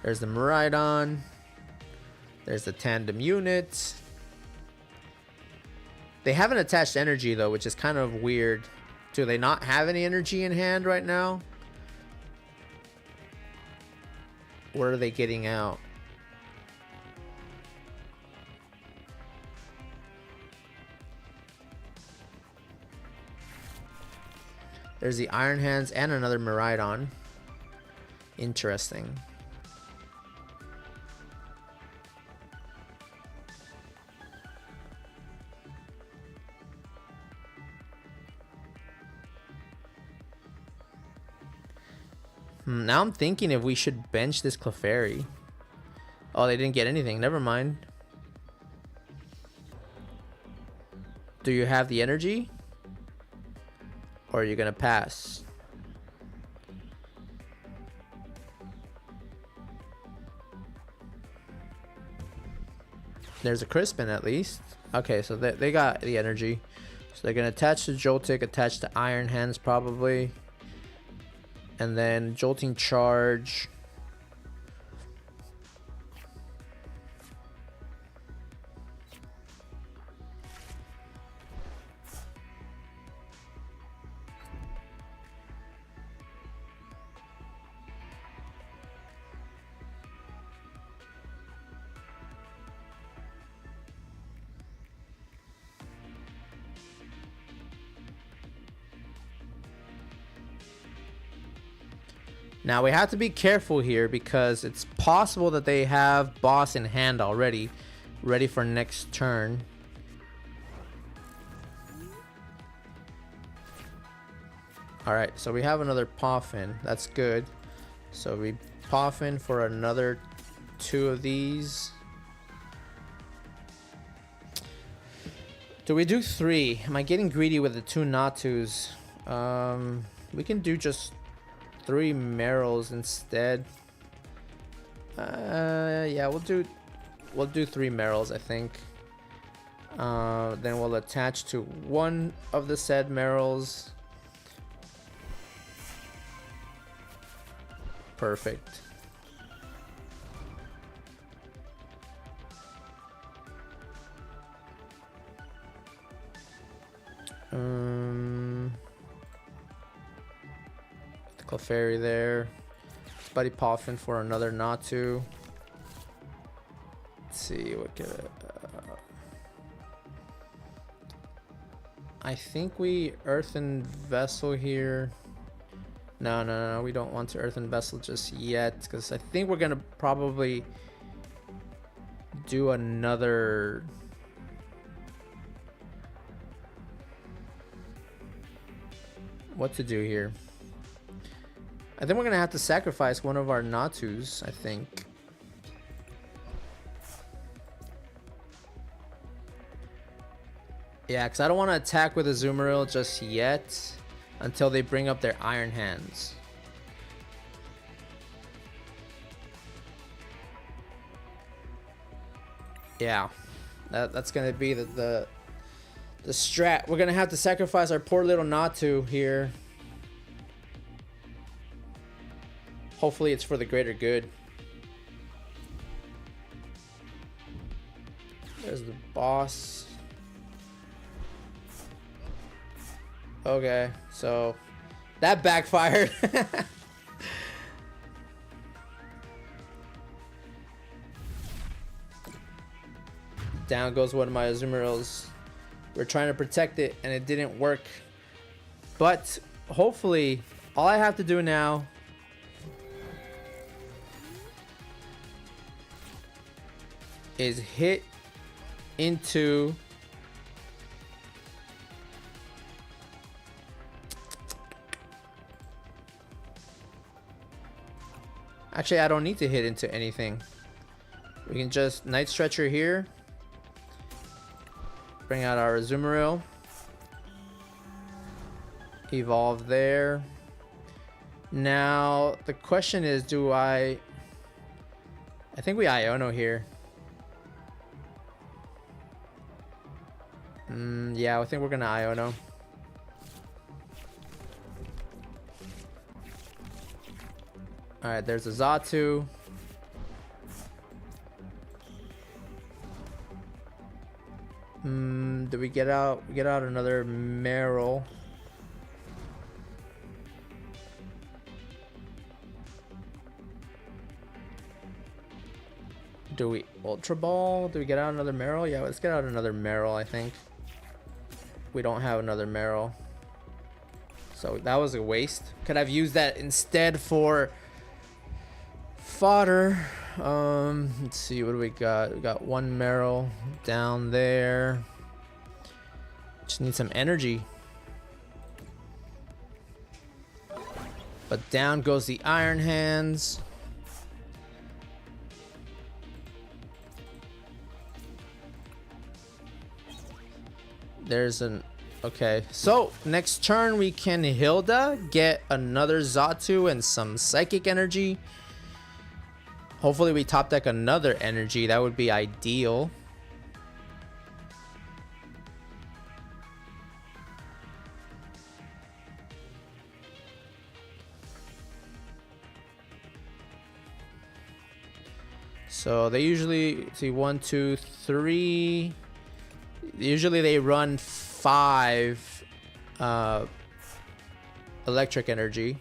There's the Miraidon. There's the tandem unit. They haven't attached energy though, which is kind of weird. Do they not have any energy in hand right now? What are they getting out? There's the Iron Hands and another Miraidon. Interesting. Now I'm thinking if we should bench this Clefairy. Oh, they didn't get anything. Never mind. Do you have the energy? Or are you gonna pass? There's a Crispin at least. Okay, so they got the energy. So they're gonna attach to Joltik, attach to Iron Hands probably. And then Jolting Charge. Now we have to be careful here because it's possible that they have boss in hand already, ready for next turn. Alright, so we have another Poffin. That's good. So we Poffin for another 2 of these. Do we do 3? Am I getting greedy with the 2 Natus? We can do just 3 Marills instead. Yeah, we'll do 3 Marills, I think. Then we'll attach to 1 of the said Marills. Perfect. The Clefairy there. Buddy Poffin for another Natu. Let's see what can I think we Earthen Vessel here. No, we don't want to Earthen Vessel just yet, because I think we're gonna probably do another. What to do here? I think we're gonna have to sacrifice one of our Natus, I think. Yeah, because I don't want to attack with Azumarill just yet until they bring up their Iron Hands. Yeah, that's gonna be the strat. We're gonna have to sacrifice our poor little Natu here. Hopefully it's for the greater good. There's the boss. Okay, so that backfired. Down goes one of my Azumarills. We're trying to protect it and it didn't work. But hopefully, all I have to do now is hit into actually I don't need to hit into anything. We can just Night Stretcher here, bring out our Azumarill, evolve there. Now the question is, do I think we Iono here. Yeah, I think we're gonna Iono. Alright, there's a Xatu. Do we get out? We get out another Marill. Do we Ultra Ball? Do we get out another Marill? Yeah, let's get out another Marill, I think. We don't have another Marill. So that was a waste. Could have used that instead for fodder. Let's see, what do we got? We got 1 Marill down there. Just need some energy. But down goes the Iron Hands. There's an okay. So next turn we can Hilda get another Xatu and some psychic energy. Hopefully we top deck another energy. That would be ideal. So they usually see 1, 2, 3. Usually they run 5 electric energy.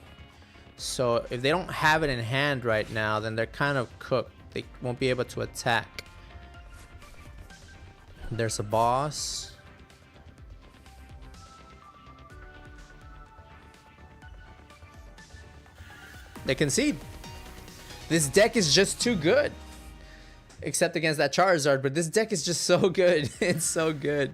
So if they don't have it in hand right now, then they're kind of cooked. They won't be able to attack. There's a boss. They concede. This deck is just too good. Except against that Charizard, but this deck is just so good. It's so good.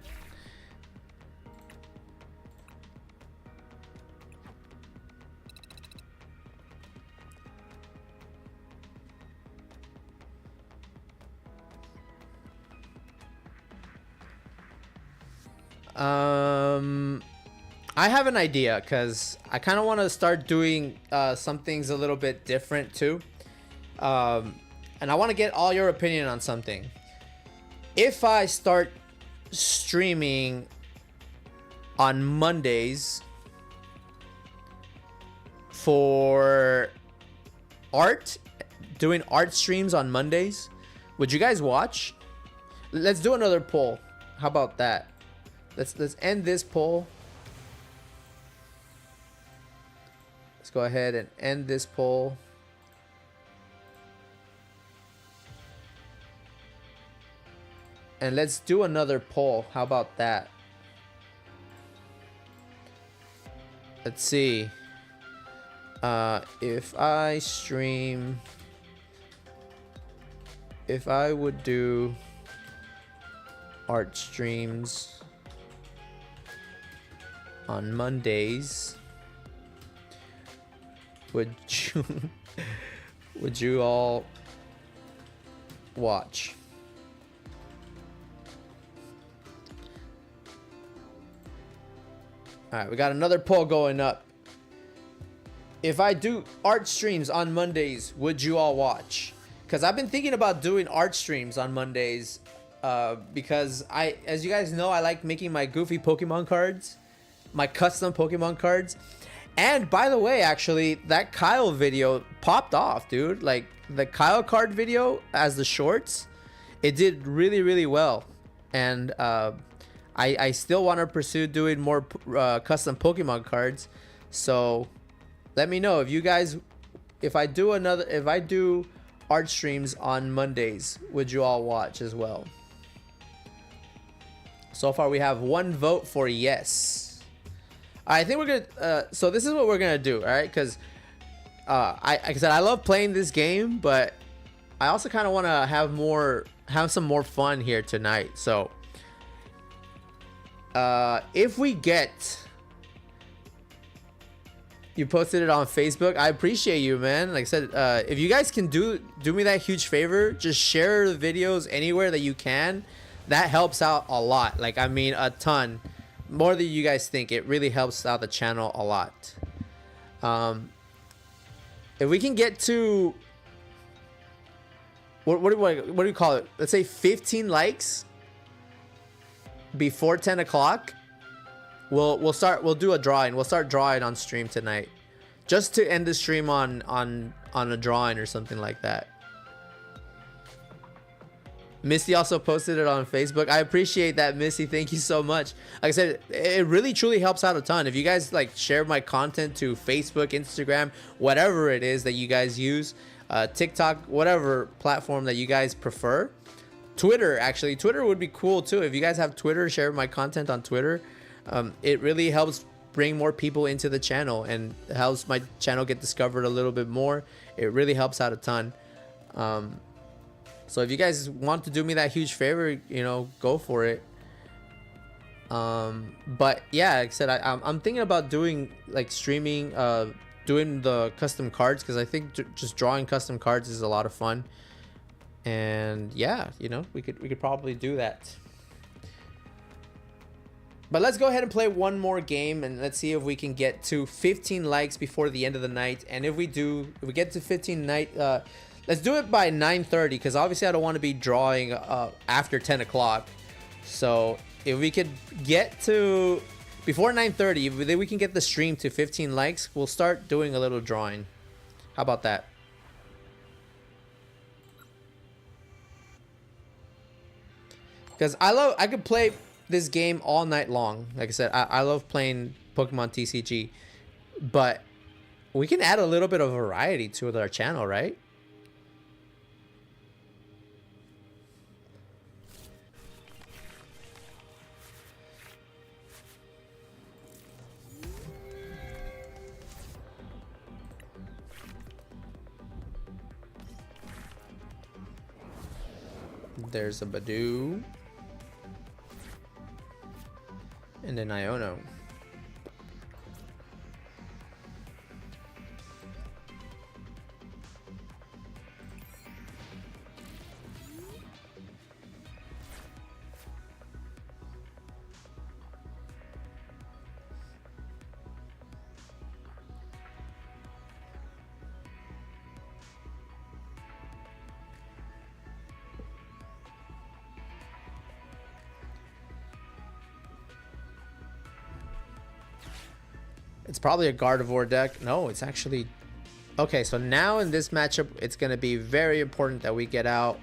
I have an idea because I kind of want to start doing some things a little bit different too. And I want to get all your opinion on something. If I start streaming on Mondays for art, doing art streams on Mondays, would you guys watch? Let's do another poll. How about that? Let's end this poll. Let's go ahead and end this poll. And let's do another poll. How about that? Let's see. If I stream, if I would do art streams on Mondays, would you all watch? All right, we got another poll going up. If I do art streams on Mondays, would you all watch? Because I've been thinking about doing art streams on Mondays because as you guys know, I like making my goofy Pokemon cards, my custom Pokemon cards. And by the way, actually, that Kyle video popped off, dude. Like the Kyle card video as the shorts, it did really, really well. And I still want to pursue doing more custom Pokemon cards. So let me know if you guys, if I do art streams on Mondays, would you all watch as well? So far we have 1 vote for yes. I think we're gonna so this is what we're gonna do, all right? Because like I said, I love playing this game, but I also kind of want to have some more fun here tonight. So if we get, you posted it on Facebook, I appreciate you, man. Like I said, if you guys can do me that huge favor, just share the videos anywhere that you can. That helps out a lot. Like, I mean, a ton more than you guys think. It really helps out the channel a lot. If we can get to what do you call it? Let's say 15 likes before 10 o'clock, we'll do a drawing. We'll start drawing on stream tonight, just to end the stream on a drawing or something like that. Misty also posted it on Facebook. I appreciate that, Misty. Thank you so much. Like I said, it really truly helps out a ton. If you guys like share my content to Facebook, Instagram, whatever it is that you guys use, TikTok, whatever platform that you guys prefer. Twitter, actually, Twitter would be cool too. If you guys have Twitter, share my content on Twitter. It really helps bring more people into the channel and helps my channel get discovered a little bit more. It really helps out a ton. So if you guys want to do me that huge favor, you know, go for it. But yeah, like I said, I'm thinking about doing like streaming, doing the custom cards, because I think just drawing custom cards is a lot of fun. And yeah, you know, we could probably do that. But let's go ahead and play one more game, and let's see if we can get to 15 likes before the end of the night. And if we get to 15 night, let's do it by 9:30, because obviously I don't want to be drawing after 10 o'clock. So if we could get to before 9:30, if we can get the stream to 15 likes, we'll start doing a little drawing. How about that? Because I could play this game all night long. Like I said, I love playing Pokemon TCG, but we can add a little bit of variety to our channel, right? There's a Badoo. And an Iono. It's probably a Gardevoir deck. No, it's actually... Okay, so now in this matchup, it's going to be very important that we get out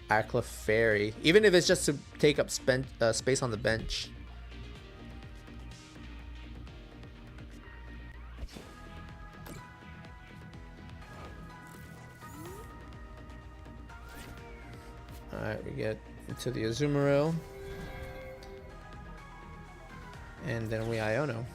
our Clefairy. Even if it's just to take up space on the bench. Alright, we get into the Azumarill. And then we Iono.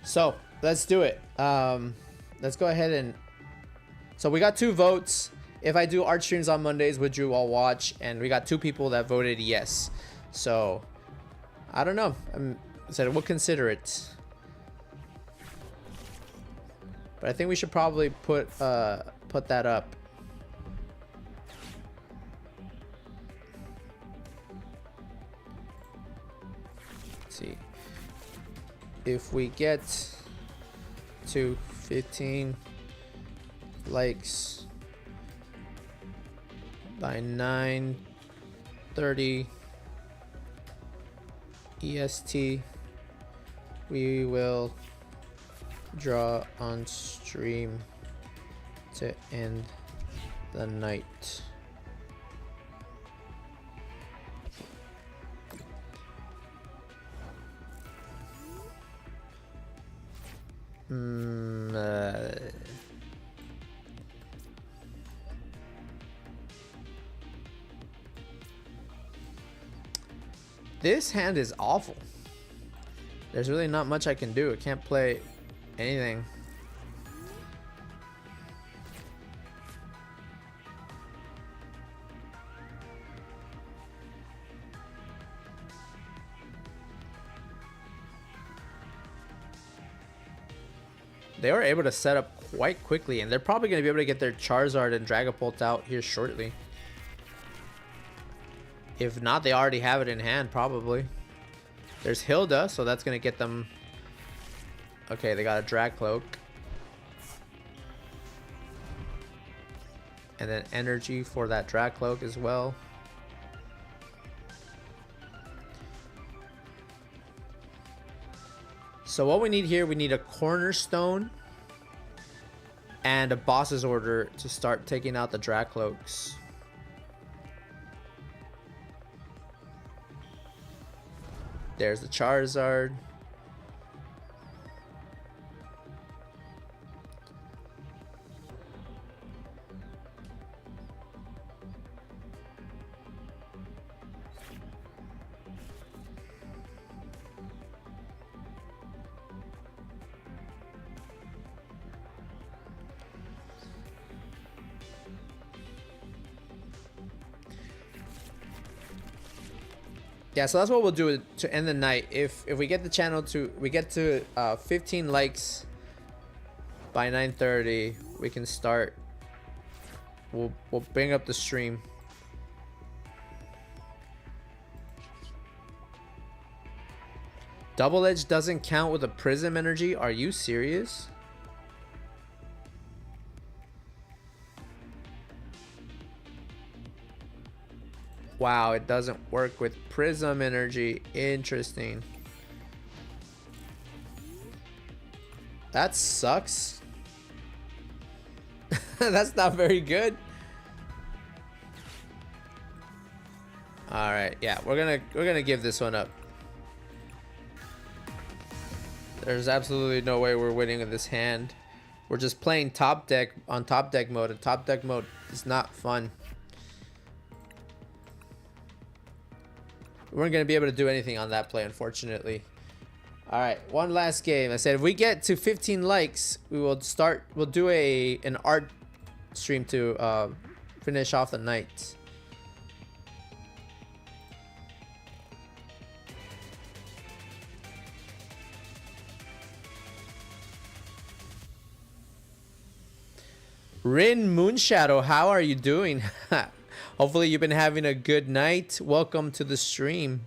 So let's do it. Let's go ahead and... So we got 2 votes. If I do art streams on Mondays, would you all watch? And we got 2 people that voted yes. So I don't know. I said we'll consider it. But I think we should probably put that up. Let's see. If we get to 15 likes by 9:30 EST, we will draw on stream to end the night. This hand is awful. There's really not much I can do. I can't play anything. They were able to set up quite quickly, and they're probably going to be able to get their Charizard and Dragapult out here shortly. If not, they already have it in hand, probably. There's Hilda, so that's going to get them... Okay, they got a Drag Cloak. And then energy for that Drag Cloak as well. So what we need here, we need a Cornerstone and a Boss's Order to start taking out the Drag Cloaks. There's the Charizard. Yeah, so that's what we'll do to end the night. If we get the channel to 15 likes by 9:30, we can start. We'll bring up the stream. Double Edge doesn't count with a Prism Energy. Are you serious? Wow, it doesn't work with Prism Energy. Interesting. That sucks. That's not very good. All right, yeah, we're gonna give this one up. There's absolutely no way we're winning with this hand. We're just playing top deck on top deck mode, and top deck mode is not fun. We weren't going to be able to do anything on that play, unfortunately. All right, one last game. I said if we get to 15 likes, we will start. We'll do an art stream to finish off the night. Rin Moonshadow, how are you doing? Hopefully you've been having a good night. Welcome to the stream.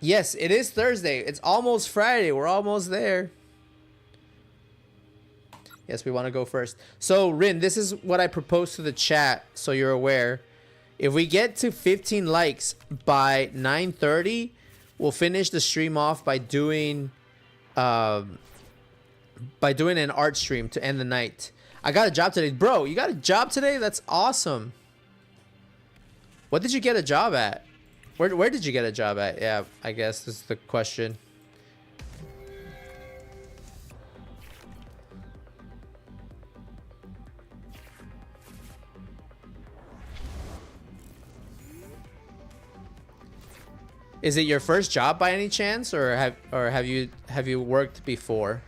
Yes, it is Thursday. It's almost Friday. We're almost there. Yes, we want to go first. So, Rin, this is what I proposed to the chat, so you're aware. If we get to 15 likes by 9:30, we'll finish the stream off by doing an art stream to end the night. I got a job today. Bro, you got a job today? That's awesome. What did you get a job at? Where did you get a job at? Yeah, I guess this is the question. Is it your first job by any chance, or have you worked before?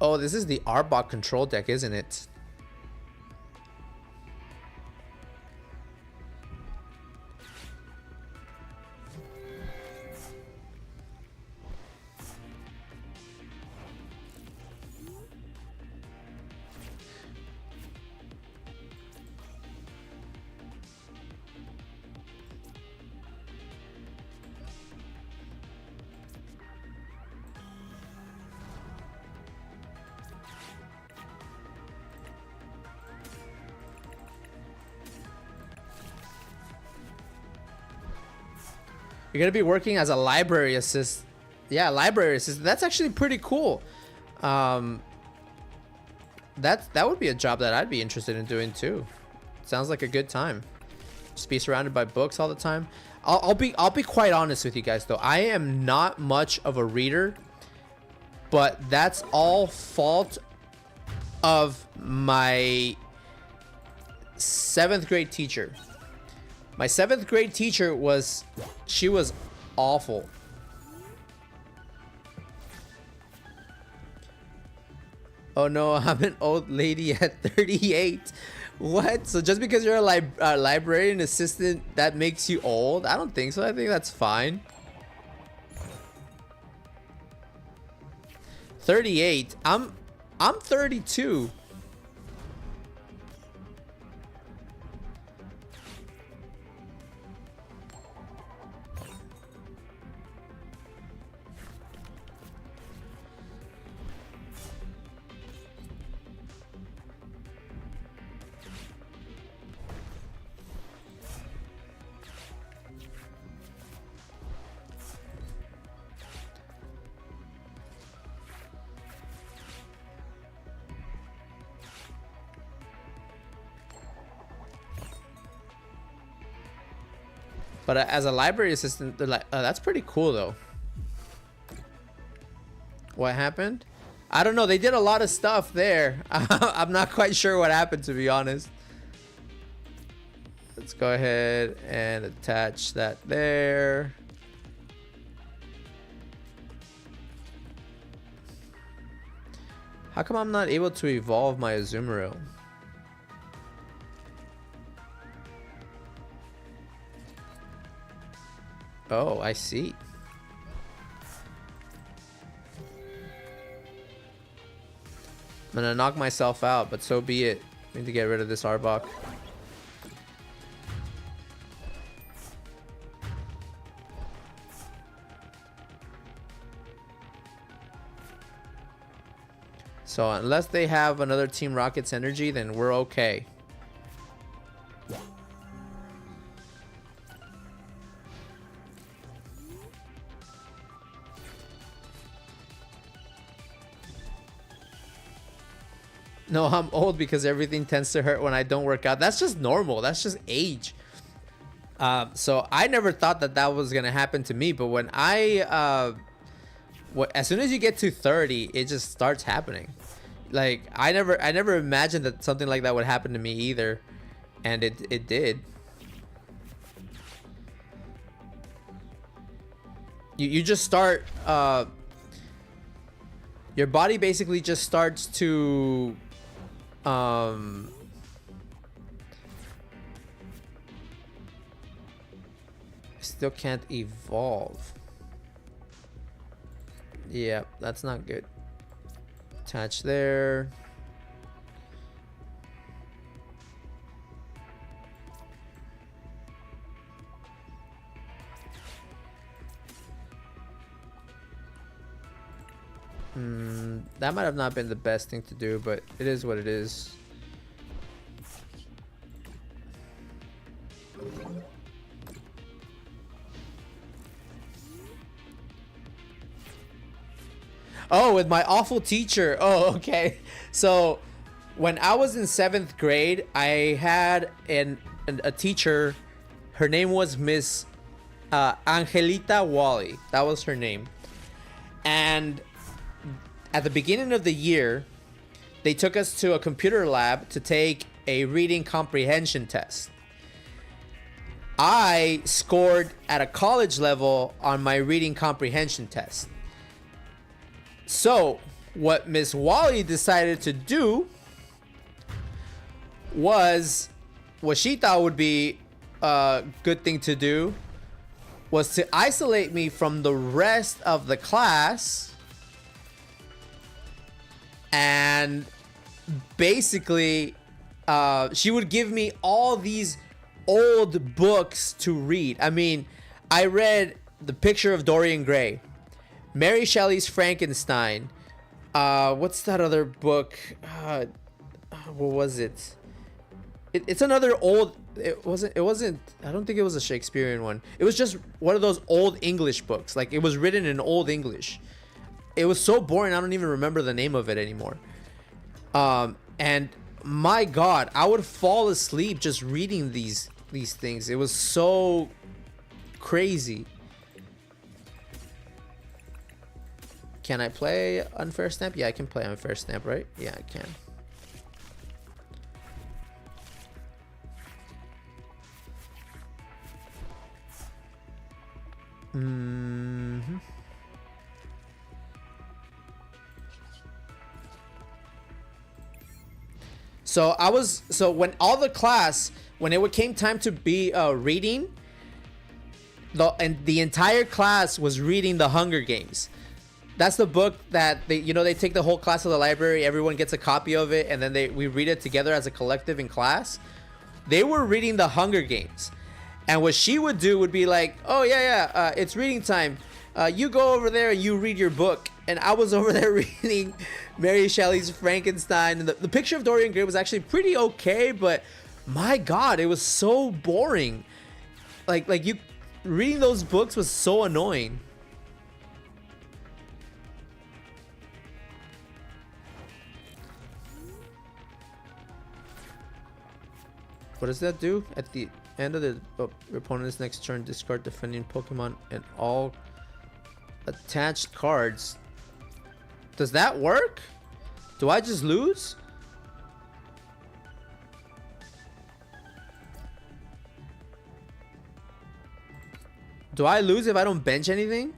Oh, this is the Arbok control deck, isn't it? You're gonna be working as a library assist. Yeah, library assistant. That's actually pretty cool. That would be a job that I'd be interested in doing too. Sounds like a good time. Just be surrounded by books all the time. I'll be quite honest with you guys though. I am not much of a reader, but that's all fault of my 7th grade teacher. My 7th grade teacher was awful. Oh no, I'm an old lady at 38. What? So just because you're a librarian assistant, that makes you old? I don't think so. I think that's fine. 38. I'm 32. But as a library assistant, that's pretty cool though. What happened? I don't know. They did a lot of stuff there. I'm not quite sure what happened, to be honest. Let's go ahead and attach that there. How come I'm not able to evolve my Azumarill? Oh, I see. I'm gonna knock myself out, but so be it. I need to get rid of this Arbok. So unless they have another Team Rocket's energy, then we're okay. No, I'm old because everything tends to hurt when I don't work out. That's just normal. That's just age. So I never thought that that was gonna happen to me, but when as soon as you get to 30, it just starts happening. Like I never imagined that something like that would happen to me either, and it did. you just start, your body basically just starts to still can't evolve. Yeah, that's not good. Attach there. That might have not been the best thing to do, but it is what it is. Oh, with my awful teacher. Oh, okay. So when I was in 7th grade, I had a teacher. Her name was Miss Angelita Wally. That was her name. And at the beginning of the year, they took us to a computer lab to take a reading comprehension test. I scored at a college level on my reading comprehension test. So what Miss Wally decided to do was, what she thought would be a good thing to do, was to isolate me from the rest of the class and basically she would give me all these old books to read. I mean, I read The Picture of Dorian Gray, Mary Shelley's Frankenstein, what's that other book, what was it? It's another old, it wasn't, I don't think it was a Shakespearean one. It was just one of those old English books. Like, it was written in Old English. It was so boring, I don't even remember the name of it anymore. And my God, I would fall asleep just reading these things. It was so crazy. Can I play Unfair Stamp? Yeah, I can play Unfair Stamp, right? Yeah, I can. So when all the class, when it came time to be reading, the entire class was reading The Hunger Games. That's the book that they take the whole class to the library, everyone gets a copy of it, and then we read it together as a collective in class. They were reading The Hunger Games. And what she would do would be like, oh yeah, it's reading time. You go over there and you read your book. And I was over there reading Mary Shelley's Frankenstein. And the Picture of Dorian Gray was actually pretty okay, but my God, it was so boring. Like you reading those books was so annoying. What does that do? At the end of the opponent's next turn, discard defending Pokemon and all attached cards. Does that work? Do I just lose? Do I lose if I don't bench anything?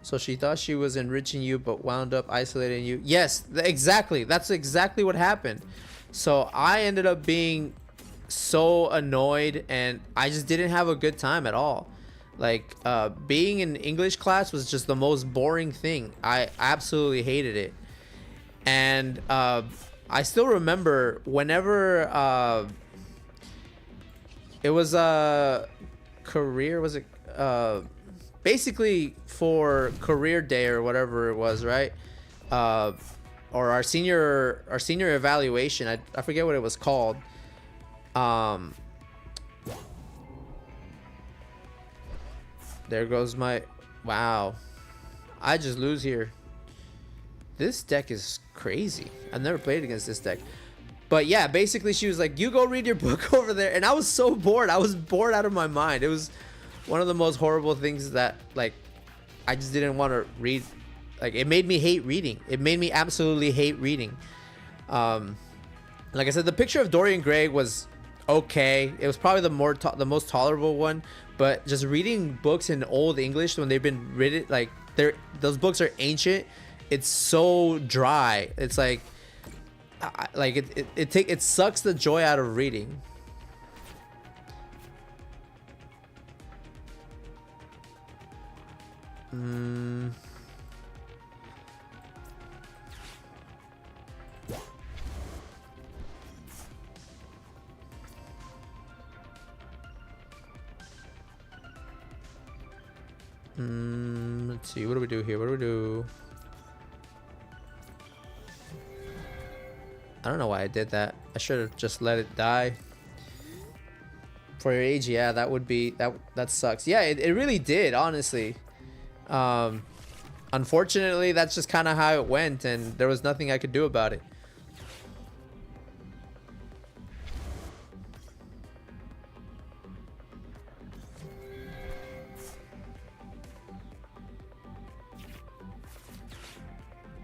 So she thought she was enriching you, but wound up isolating you. Yes, exactly. That's exactly what happened. So I ended up being so annoyed, and I just didn't have a good time at all. Like, being in English class was just the most boring thing. I absolutely hated it. And I still remember whenever it was a career, was it basically for career day or whatever it was, right? Or our senior evaluation. I forget what it was called. There goes my, wow. I just lose here. This deck is crazy. I've never played against this deck. But yeah, basically she was like, you go read your book over there. And I was so bored. I was bored out of my mind. It was one of the most horrible things that, like, I just didn't want to read. Like, it made me hate reading. It made me absolutely hate reading. Like I said, the picture of Dorian Gray was okay. It was probably the most tolerable one. But just reading books in Old English when they've been written, like those books are ancient. It's so dry. It's like it sucks the joy out of reading. Let's see. What do we do here? What do we do? I don't know why I did that. I should have just let it die. For your age, yeah, that would be that sucks. Yeah, it really did, honestly. Unfortunately, that's just kind of how it went, and there was nothing I could do about it.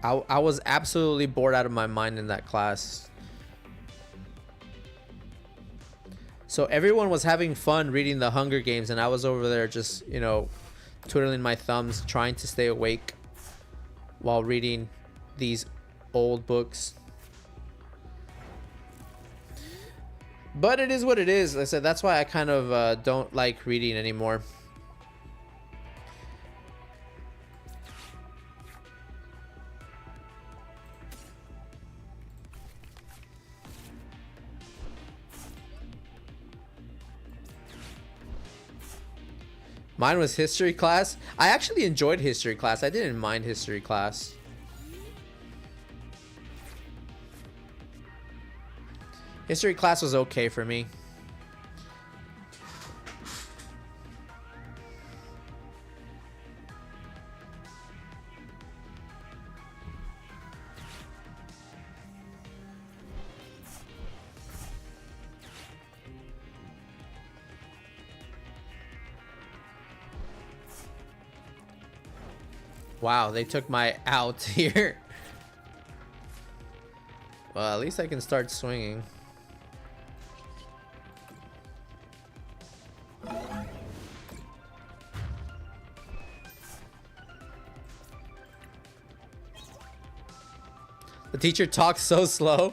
I was absolutely bored out of my mind in that class. So everyone was having fun reading the Hunger Games, and I was over there just, you know, twiddling my thumbs, trying to stay awake while reading these old books. But it is what it is. Like I said, that's why I kind of don't like reading anymore. Mine was history class. I actually enjoyed history class. I didn't mind history class. History class was okay for me. Wow, they took my out here. Well, at least I can start swinging. The teacher talks so slow.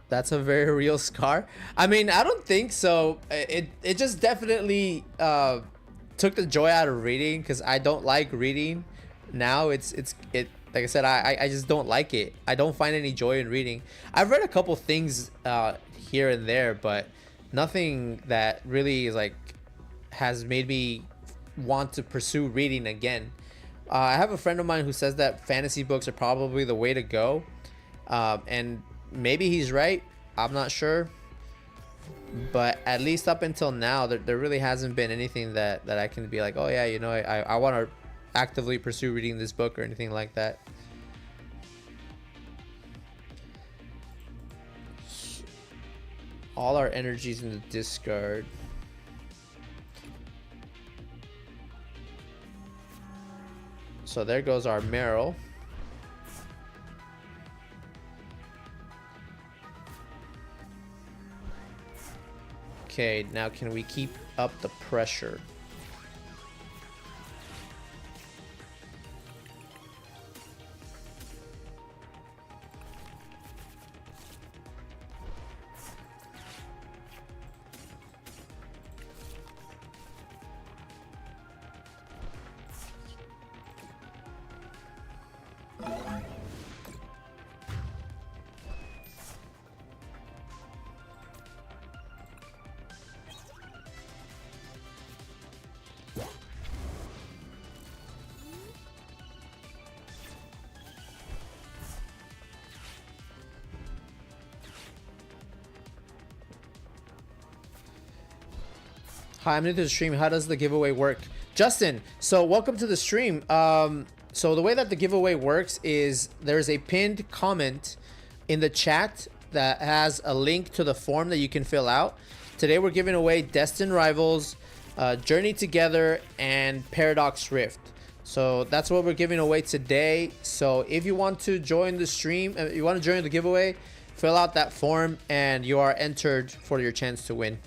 That's a very real scar. I mean, I don't think so. It just definitely took the joy out of reading, because I don't like reading now. It like I said, I just don't like it. I don't find any joy in reading. I've read a couple things here and there, but nothing that really is like has made me want to pursue reading again. I have a friend of mine who says that fantasy books are probably the way to go, and maybe he's right. I'm not sure, but at least up until now, there really hasn't been anything that I can be like, oh yeah, you know, I want to actively pursue reading this book or anything like that. All our energies in the discard. So there goes our Marill. Okay, now can we keep up the pressure? Hi, I'm new to the stream. How does the giveaway work? Justin, so welcome to the stream. So the way that the giveaway works is there's a pinned comment in the chat that has a link to the form that you can fill out. Today we're giving away Destined Rivals, Journey Together, and Paradox Rift. So that's what we're giving away today. So if you want to join the stream, you want to join the giveaway, fill out that form and you are entered for your chance to win.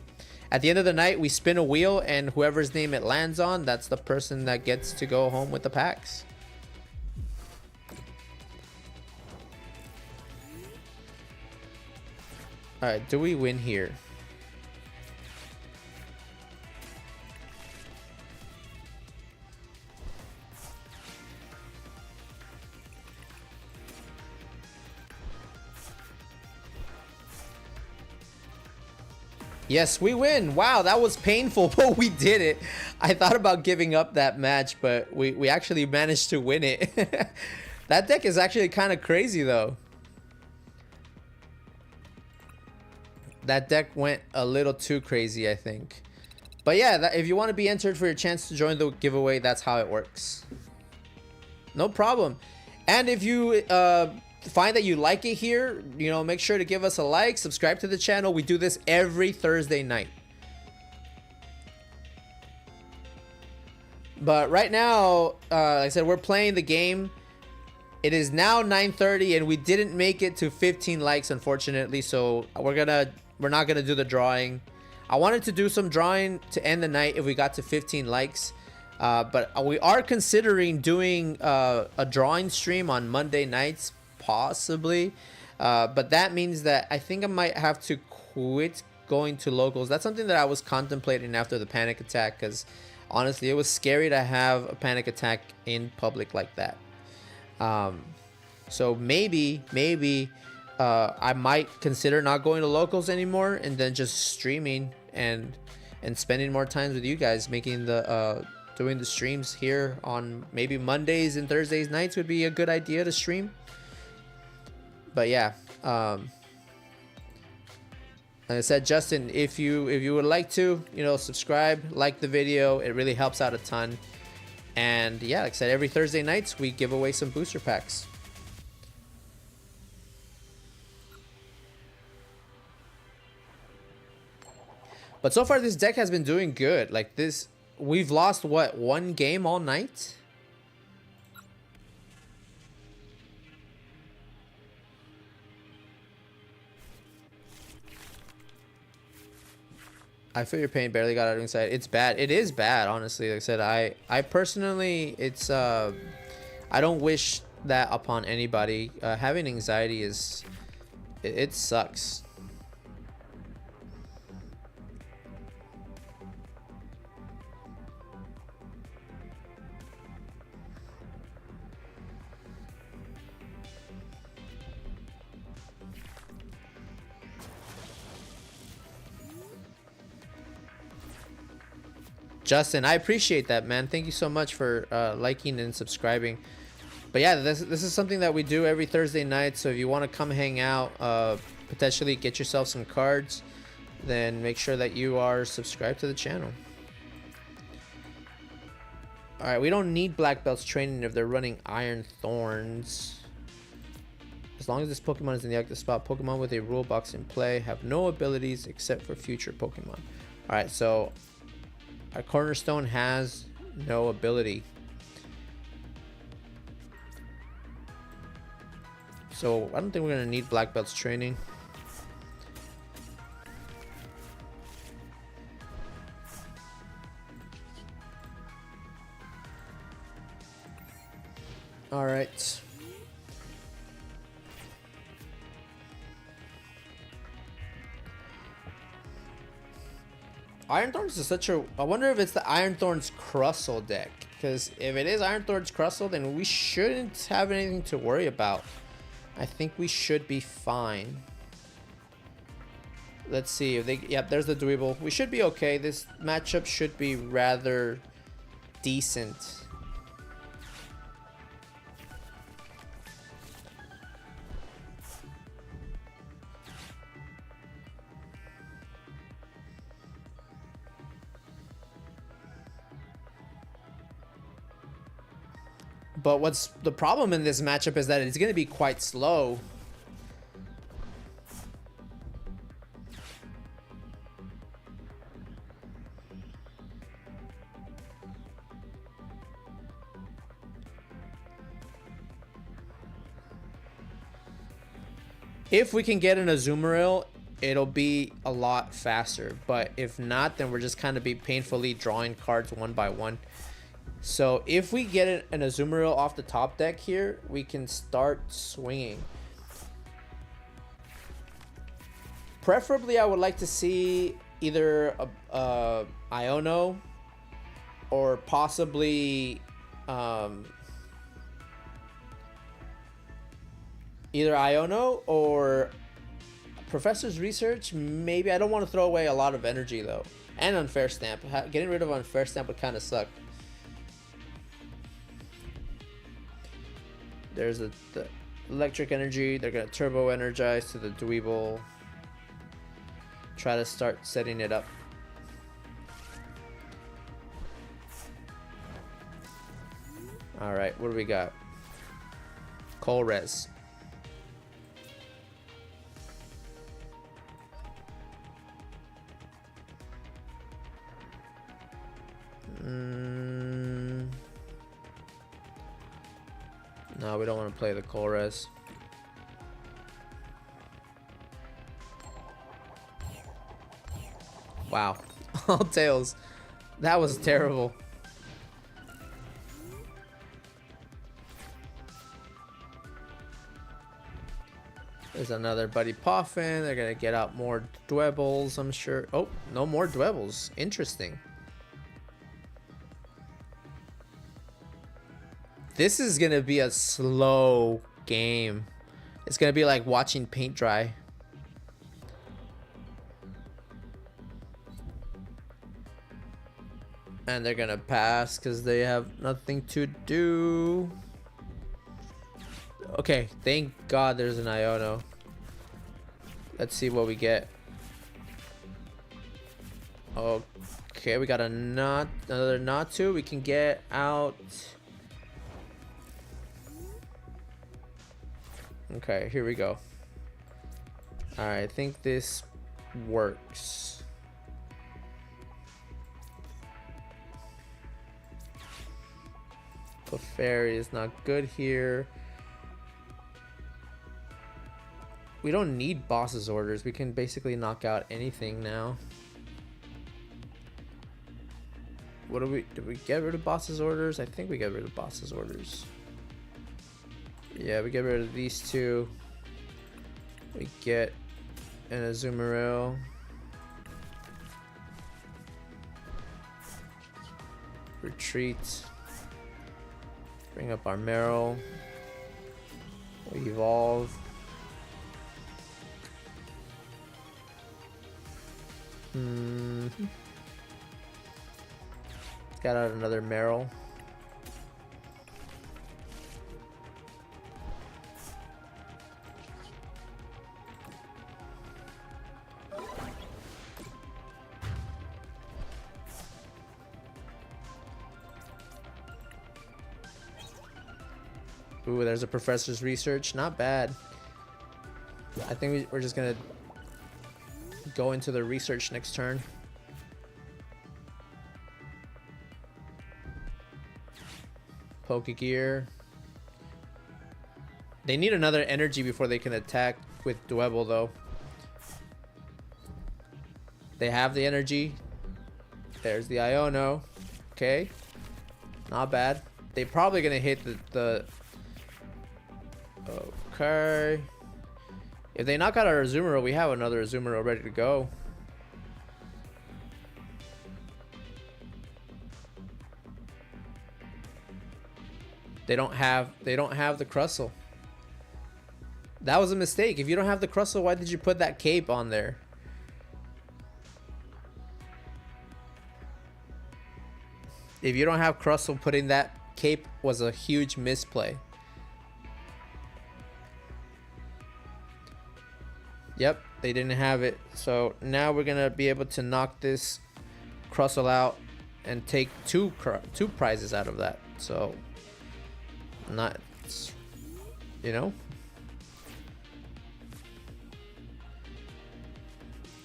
At the end of the night, we spin a wheel and whoever's name it lands on, that's the person that gets to go home with the packs. All right, do we win here? Yes, we win. Wow, that was painful, but we did it. I thought about giving up that match, but we actually managed to win it. That deck is actually kind of crazy, though. That deck went a little too crazy, I think. But yeah, if you want to be entered for your chance to join the giveaway, that's how it works. No problem. And if you find that you like it here, you know, make sure to give us a like, subscribe to the channel. We do this every Thursday night. But right now, like I said, we're playing the game. It is now 9:30 and we didn't make it to 15 likes, unfortunately. So we're not gonna do the drawing. I wanted to do some drawing to end the night if we got to 15 likes. But we are considering doing a drawing stream on Monday nights, possibly. But that means that I think I might have to quit going to locals. That's something that I was contemplating after the panic attack, because honestly, it was scary to have a panic attack in public like that. So maybe I might consider not going to locals anymore and then just streaming and spending more time with you guys, making the doing the streams here on maybe Mondays and Thursdays nights would be a good idea to stream. But yeah, like I said, Justin, if you would like to, you know, subscribe, like the video, it really helps out a ton. And yeah, like I said, every Thursday nights we give away some booster packs. But so far this deck has been doing good. Like this, we've lost what, one game all night? I feel your pain, barely got out of inside. It's bad. It is bad, honestly. Like I said, I personally, it's I don't wish that upon anybody. Having anxiety is it sucks. Justin, I appreciate that, man. Thank you so much for liking and subscribing. But yeah, this is something that we do every Thursday night. So if you want to come hang out, potentially get yourself some cards, then make sure that you are subscribed to the channel. All right, we don't need black belts training if they're running Iron Thorns. As long as this Pokemon is in the active spot, Pokemon with a rule box in play have no abilities except for future Pokemon. All right, so our Cornerstone has no ability. So I don't think we're gonna need black belts training. All right. Iron Thorns is such a... I wonder if it's the Iron Thorns Crustle deck. Because if it is Iron Thorns Crustle, then we shouldn't have anything to worry about. I think we should be fine. Let's see if they... Yep, there's the Dweeble. We should be okay. This matchup should be rather decent. But what's the problem in this matchup is that it's going to be quite slow. If we can get an Azumarill, it'll be a lot faster. But if not, then we're just kind of be painfully drawing cards one by one. So if we get an Azumarill off the top deck here, we can start swinging. Preferably, I would like to see either a Iono or possibly either Iono or Professor's Research. Maybe. I don't want to throw away a lot of energy though. And Unfair Stamp. Getting rid of Unfair Stamp would kind of suck. There's the electric energy. They're going to turbo energize to the Dweeble. Try to start setting it up. Alright, what do we got? Colress. No, we don't want to play the Cornerstone. Wow. All tails. That was terrible. There's another Buddy Poffin. They're going to get out more Dwebbles, I'm sure. Oh, no more Dwebbles. Interesting. This is going to be a slow game. It's going to be like watching paint dry. And they're going to pass because they have nothing to do. Okay, thank God there's an Iono. Let's see what we get. Okay, we got another Natu. We can get out. Okay, here we go. Alright, I think this works. Clefairy is not good here. We don't need boss's orders. We can basically knock out anything now. What do we... Did we get rid of boss's orders? I think we got rid of boss's orders. Yeah, we get rid of these two. We get an Azumarill. Retreat. Bring up our Marill. We evolve. Got out another Marill. Ooh, there's a Professor's Research. Not bad. I think we're just gonna go into the research next turn. Pokegear. They need another energy before they can attack with Dwebble though. They have the energy. There's the Iono. Okay. Not bad. They're probably gonna hit the okay. If they knock out our Azumarill, we have another Azumarill ready to go. They don't have the Crustle. That was a mistake. If you don't have the Crustle, why did you put that cape on there? If you don't have Crustle, putting that cape was a huge misplay. Yep, they didn't have it. So now we're gonna be able to knock this Crustle out and take two prizes out of that. So not, you know.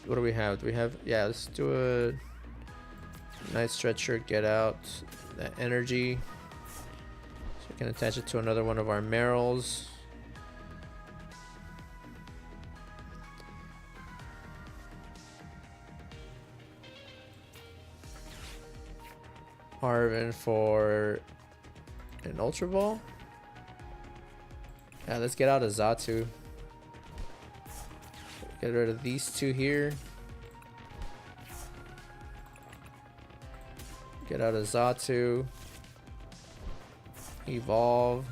What do we have? Do we have? Yeah, let's do a Night Stretcher. Get out that energy, so we can attach it to another one of our Marills. Arven for an Ultra Ball. Yeah, let's get out of Xatu. Get rid of these two here. Get out of Xatu. Evolve.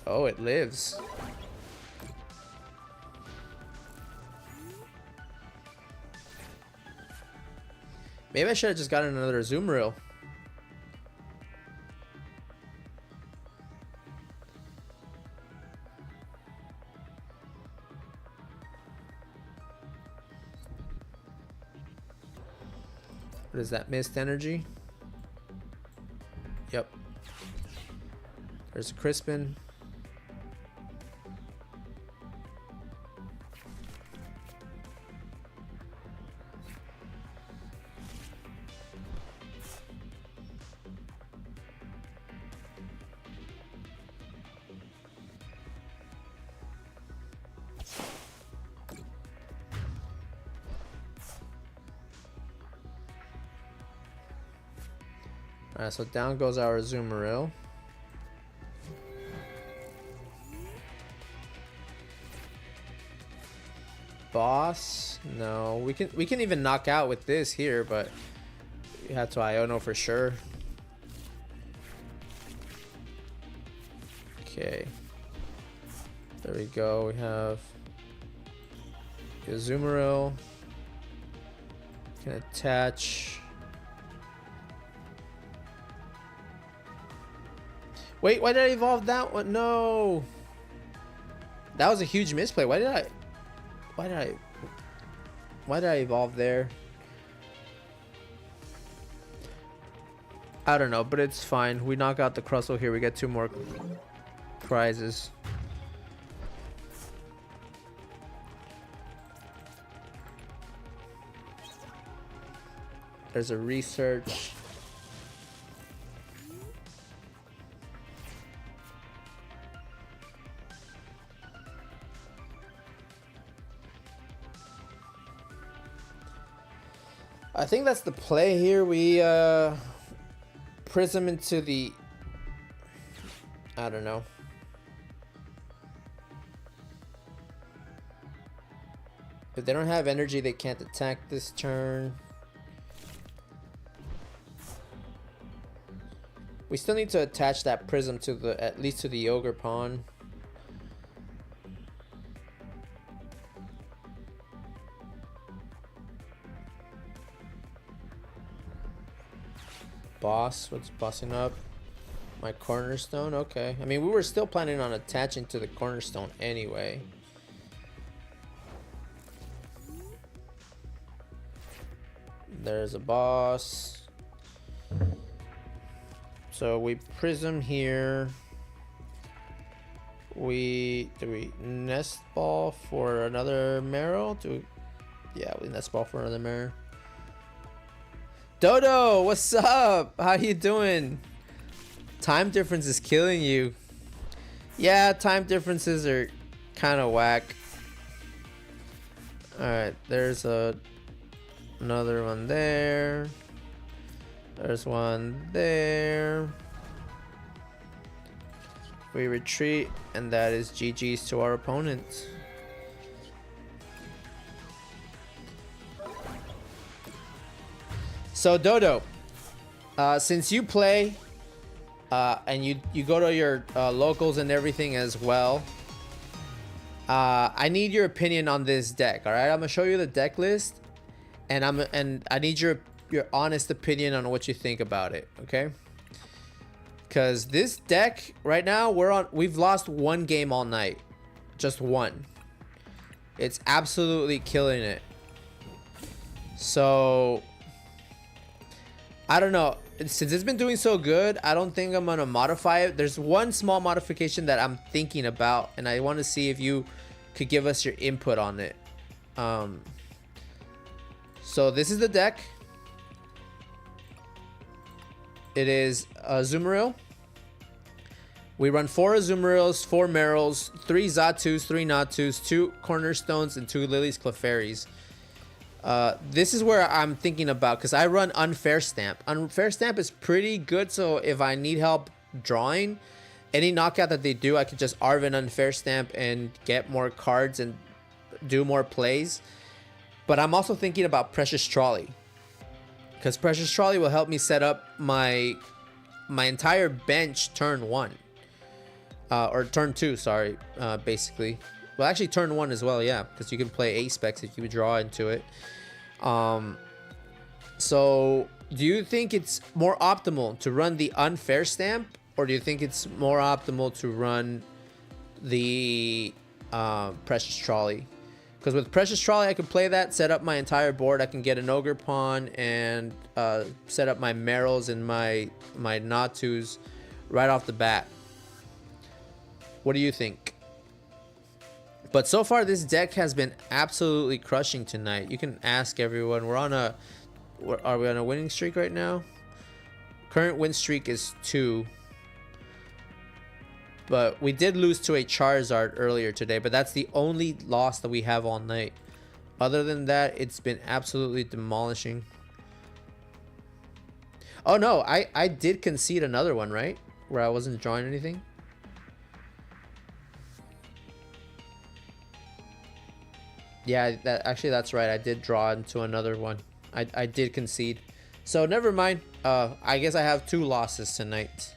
Oh, it lives. Maybe I should have just gotten another Azumarill. What is that? Mist energy? Yep. There's a Crispin. Alright, so down goes our Azumarill. Boss? No, we can even knock out with this here, but we have to Iono for sure. Okay. There we go. We have Azumarill. Can attach. Wait, why did I evolve that one? No. That was a huge misplay. Why did I evolve there? I don't know, but it's fine. We knock out the Crustle here. We get 2 more prizes. There's a research. I think that's the play here. We Prism into the, I don't know. If they don't have energy, they can't attack this turn. We still need to attach that Prism to the, at least to the Ogerpon. Boss, what's bossing up? My Cornerstone, okay. I mean, we were still planning on attaching to the Cornerstone anyway. There's a boss. So we Prism here. Do we Nest Ball for another Marill? Yeah, we Nest Ball for another Marill. Dodo, what's up? How you doing? Time difference is killing you. Yeah, time differences are kind of whack. All right, there's another one there. There's one there. We retreat, and that is GG's to our opponents. So Dodo, since you play and you go to your locals and everything as well, I need your opinion on this deck. All right, I'm gonna show you the deck list, and I need your honest opinion on what you think about it. Okay? Because this deck right now, we've lost 1 game all night, just 1. It's absolutely killing it. So I don't know. since it's been doing so good, I don't think I'm gonna modify it. There's one small modification that I'm thinking about, and I want to see if you could give us your input on it. So this is the deck. It is Azumarill. We run 4 Azumarills, 4 Marills, 3 Xatus, 3 Natus, 2 Cornerstones, and 2 Lillie's Clefairies. This is where I'm thinking about, because I run Unfair Stamp. Unfair Stamp is pretty good, so if I need help drawing, any knockout that they do, I could just Arven Unfair Stamp and get more cards and do more plays. But I'm also thinking about Precious Trolley, because Precious Trolley will help me set up my entire bench turn 1. Or turn 2, sorry, basically. Well, actually turn 1 as well, yeah, because you can play A-Specs if you draw into it. So do you think it's more optimal to run the Unfair Stamp, or do you think it's more optimal to run the Precious Trolley? Because with Precious Trolley, I can play that, set up my entire board. I can get an Ogerpon and set up my Marills and my Natus right off the bat. What do you think? But so far, this deck has been absolutely crushing tonight. You can ask everyone. Are we on a winning streak right now? Current win streak is 2. But we did lose to a Charizard earlier today, but that's the only loss that we have all night. Other than that, it's been absolutely demolishing. Oh no, I did concede another one, right? Where I wasn't drawing anything. Yeah, that's right. I did draw into another one. I did concede. So never mind. I guess I have 2 losses tonight.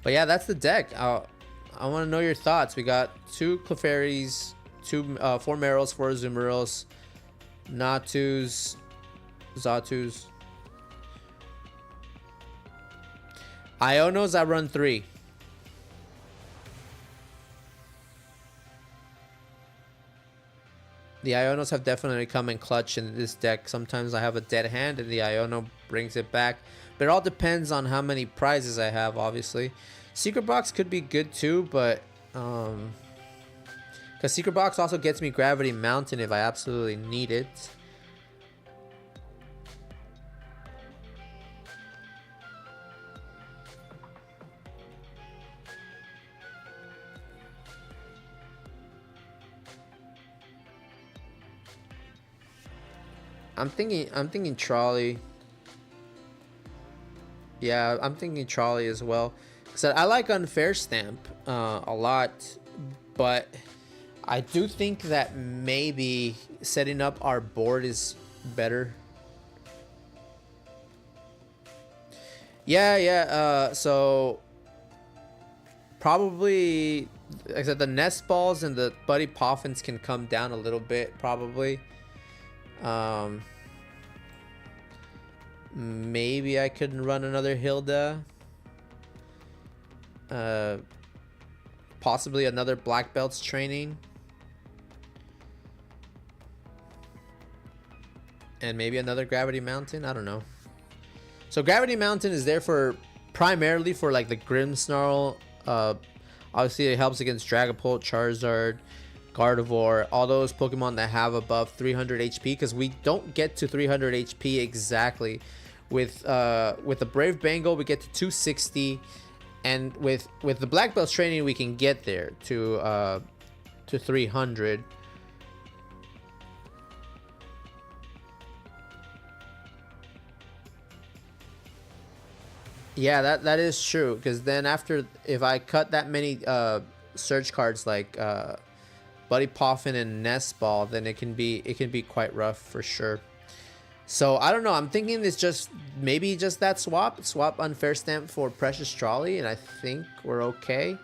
But yeah, that's the deck. I want to know your thoughts. We got 2 Clefairies, 4 Marills, 4 Azumarills, Natus, Xatus. Ionos, I run 3. The Ionos have definitely come in clutch in this deck. Sometimes I have a dead hand and the Iono brings it back. But it all depends on how many prizes I have, obviously. Secret Box could be good too, but because Secret Box also gets me Gravity Mountain if I absolutely need it. I'm thinking Trolley. Yeah, I'm thinking Trolley as well. So I like Unfair Stamp a lot, but I do think that maybe setting up our board is better. Yeah. So probably, like I said, the Nest Balls and the Buddy Poffins can come down a little bit, probably. Maybe I could run another Hilda. Possibly another Black Belts training. And maybe another Gravity Mountain. I don't know. So Gravity Mountain is there for primarily for like the Grimmsnarl. Obviously it helps against Dragapult, Charizard, Gardevoir, all those Pokemon that have above 300 HP, because we don't get to 300 HP exactly. With the Brave Bangle, we get to 260, and with the Black Belts training, we can get there to 300. Yeah, that is true, because then after, if I cut that many search cards like Buddy Poffin and Nest Ball, then it can be quite rough for sure. So I don't know. I'm thinking it's just maybe just that swap Unfair Stamp for Precious Trolley, and I think we're okay.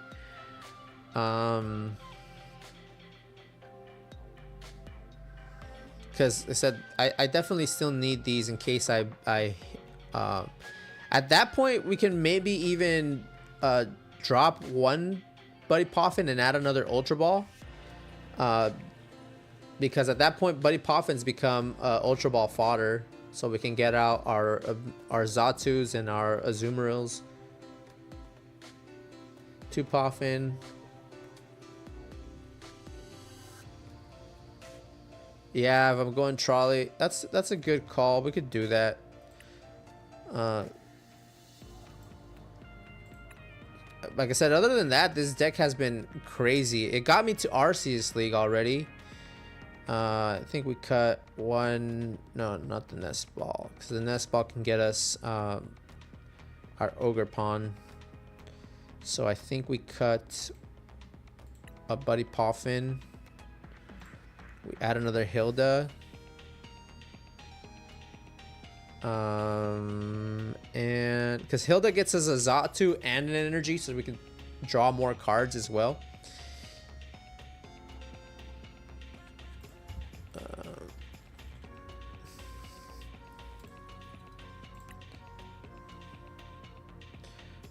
Because I said I definitely still need these in case I at that point we can maybe even drop one Buddy Poffin and add another Ultra Ball. because at that point Buddy Poffins become Ultra Ball fodder, so we can get out our Xatus and our Azumarills. 2 Poffin. Yeah, if I'm going trolley, that's a good call. We could do that. Like I said, other than that, this deck has been crazy. It got me to Arceus League already. I think we cut one. No, not the Nest Ball, because the Nest Ball can get us our Ogerpon. So I think we cut a Buddy Poffin. We add another Hilda. And because Hilda gets us a Xatu and an energy, so we can draw more cards as well.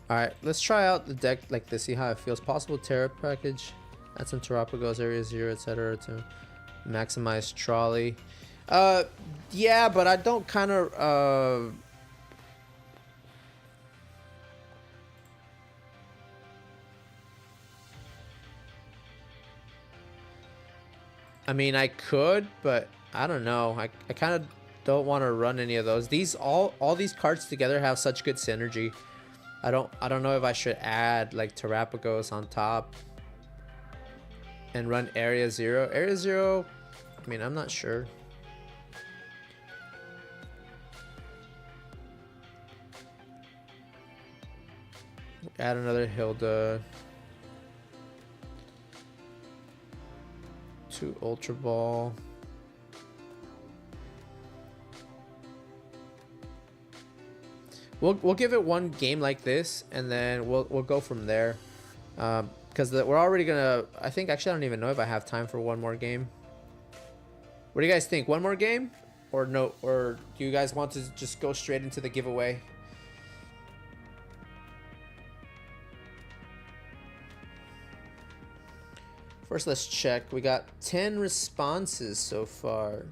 All right, let's try out the deck like this, see how it feels. Possible Terra package, add some Terrapagos, Area 0, etc. to maximize trolley. Yeah, but I don't kind of I mean, I could, but I don't know. I kind of don't want to run any of those. These all these cards together have such good synergy. I don't know if I should add like Terrapagos on top and run Area 0. Area 0, I mean, I'm not sure. Add another Hilda. 2 Ultra Ball. We'll give it one game like this, and then we'll go from there. Because we're already gonna. I think actually I don't even know if I have time for one more game. What do you guys think? One more game, or no? Or do you guys want to just go straight into the giveaway? First, let's check. We got 10 responses so far.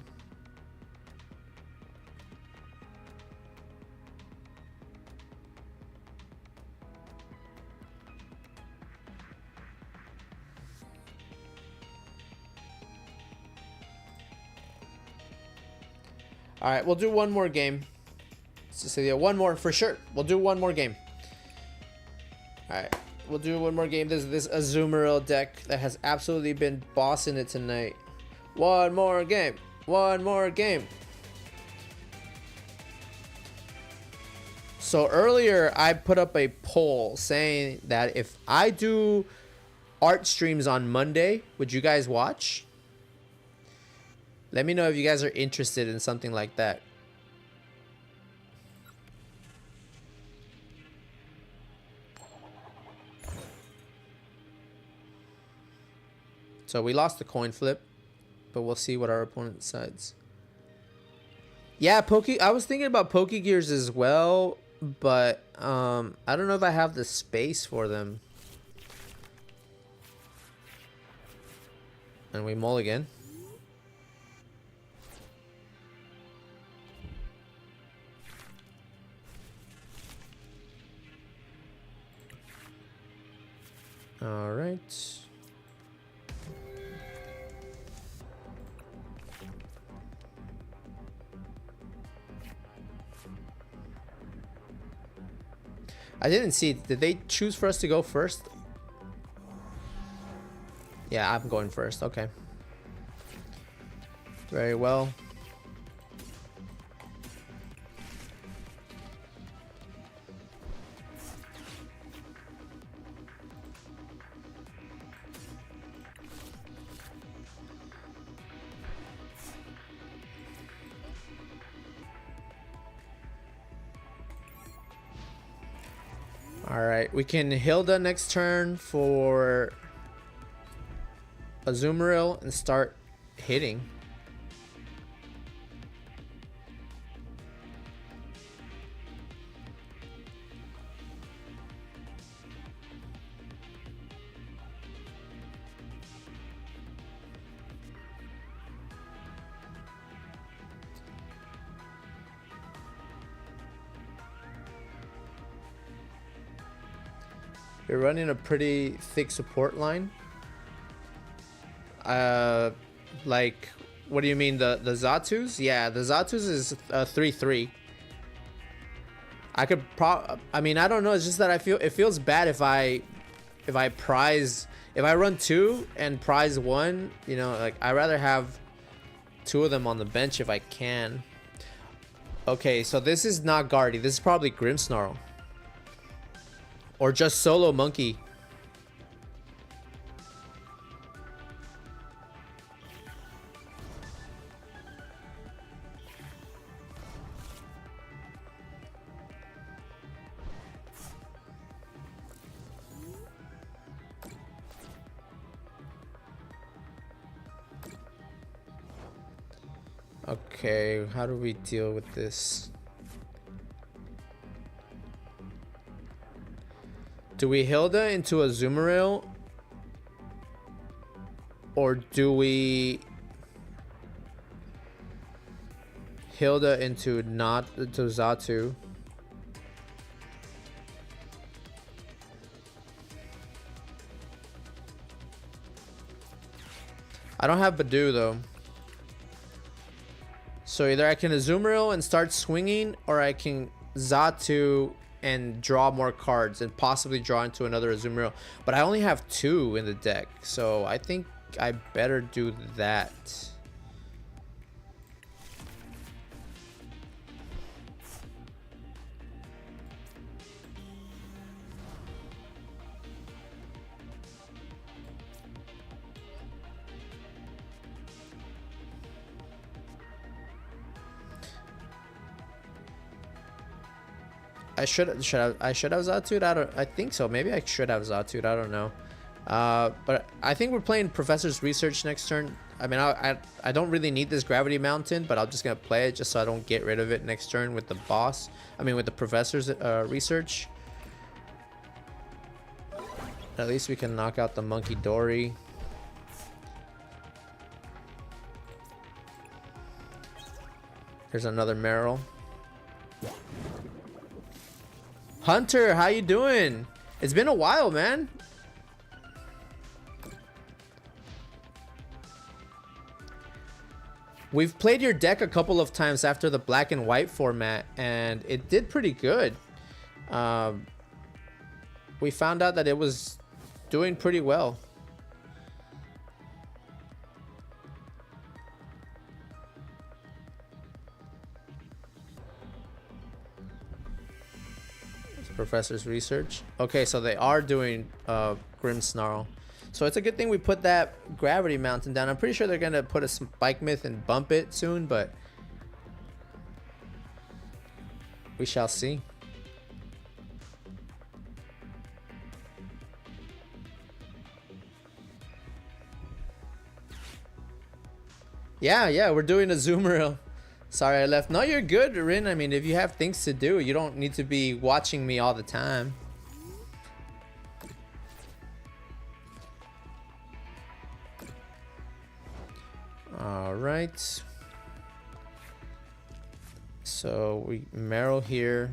All right, we'll do one more game. So yeah, one more for sure. We'll do one more game. All right, we'll do one more game. This Azumarill deck that has absolutely been bossing it tonight. One more game. One more game. So earlier I put up a poll saying that if I do art streams on Monday, would you guys watch? Let me know if you guys are interested in something like that. So we lost the coin flip, but we'll see what our opponent decides. Yeah, I was thinking about Pokegears as well, but I don't know if I have the space for them. And we mulligan. All right. I didn't see. Did they choose for us to go first? Yeah, I'm going first. Okay. Very well. Alright, we can Hilda next turn for Azumarill and start hitting. You're running a pretty thick support line. Like, what do you mean, the Xatus? Yeah, the Xatus is 3-3. I could I mean, I don't know. It's just that it feels bad if I run 2 and prize 1. You know, like I'd rather have 2 of them on the bench if I can. Okay, so this is not Guardy. This is probably Grimmsnarl. Or just Solo Monkey. Okay, how do we deal with this? Do we Hilda into a Azumarill? Or do we Hilda into Xatu? I don't have Badu though. So either I can Azumarill and start swinging, or I can Xatu and draw more cards and possibly draw into another Azumarill. But I only have 2 in the deck, so I think I better do that. I should have Xatu'd. I think so. Maybe I should have Xatu'd. I don't know. But I think we're playing Professor's Research next turn. I mean, I don't really need this Gravity Mountain, but I'm just gonna play it just so I don't get rid of it next turn with the boss. I mean, with the Professor's Research. At least we can knock out the Monkey Dory. Here's another Marill. Hunter, how you doing? It's been a while, man. We've played your deck a couple of times after the black and white format, and it did pretty good. We found out that it was doing pretty well. Professor's Research. Okay, so they are doing Grimmsnarl. So it's a good thing we put that Gravity Mountain down. I'm pretty sure they're gonna put a Spike Myth and bump it soon, but we shall see. Yeah, we're doing a Azumarill. Sorry I left. No, you're good, Rin. I mean, if you have things to do, you don't need to be watching me all the time. All right. So we Marill here.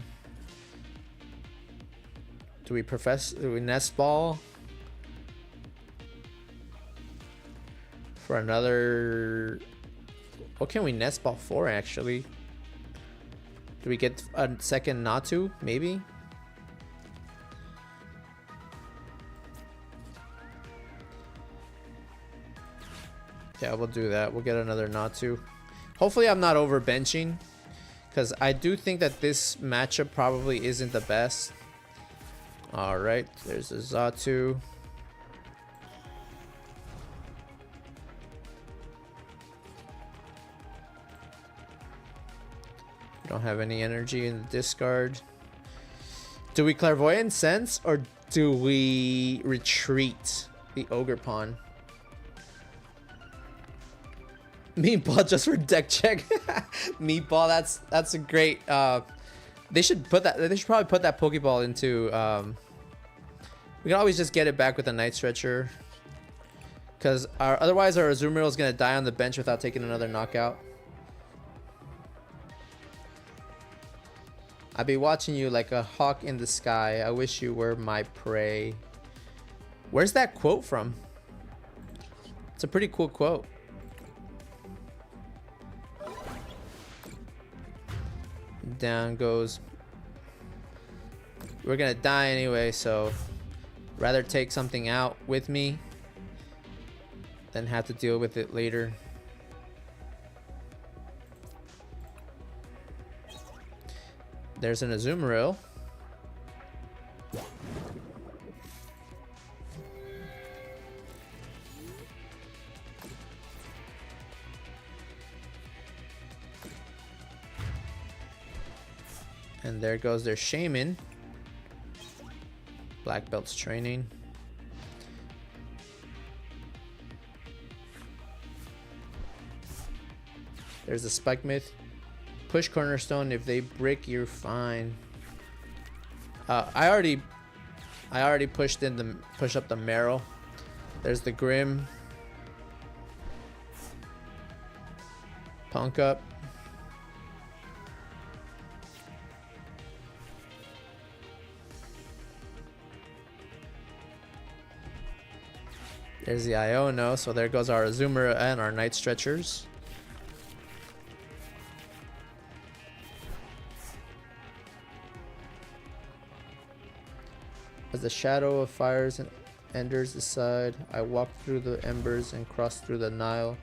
Do we Nest Ball for another? What can we Nest Ball for, actually? Do we get a second Natu, maybe? Yeah, we'll do that. We'll get another Natu. Hopefully I'm not over benching, because I do think that this matchup probably isn't the best. Alright, there's a Xatu. Don't have any energy in the discard. Do we Clairvoyant Sense or do we retreat the Ogerpon? Meatball just for deck check. Meatball, that's a great. They should probably put that Pokeball into. We can always just get it back with a Night Stretcher, because otherwise our Azumarill is gonna die on the bench without taking another knockout. I be watching you like a hawk in the sky. I wish you were my prey. Where's that quote from? It's a pretty cool quote. Down goes. We're gonna die anyway, so rather take something out with me than have to deal with it later. There's an Azumarill. And there goes their Shaman. Black belt's training. There's the Spike Myth. Push Cornerstone. If they brick, you're fine. I already pushed up the Marill. There's the Grim. Punk up. There's the Iono, so there goes our Azumarill and our Night Stretchers. As the shadow of fires and enders aside, I walk through the embers and cross through the Nile.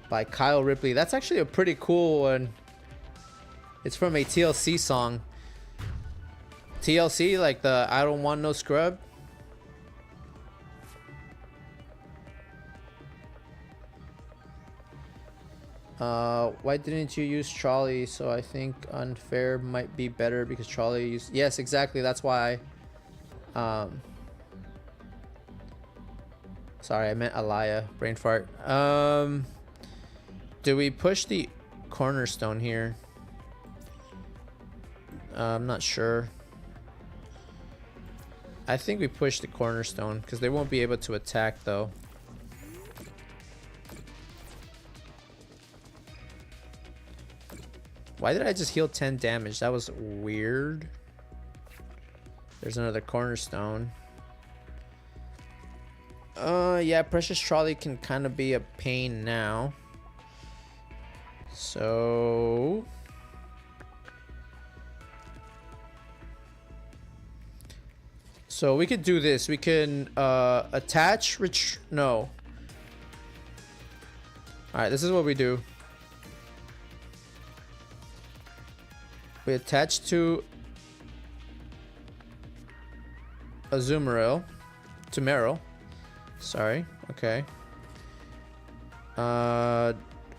By Kyle Ripley. That's actually a pretty cool one. It's from a TLC song. TLC, like the I Don't Want No Scrub. Why didn't you use Trolley? So I think Unfair might be better because Trolley used... Yes, exactly. That's why. Sorry, I meant Alaya. Brain fart. Do we push the Cornerstone here? I'm not sure. I think we push the Cornerstone because they won't be able to attack though. Why did I just heal 10 damage? That was weird. There's another Cornerstone. Yeah, Precious Trolley can kind of be a pain now. So we could do this. We can attach no. Alright, this is what we do. We attach to Azumarill. To Marill. Sorry. Okay.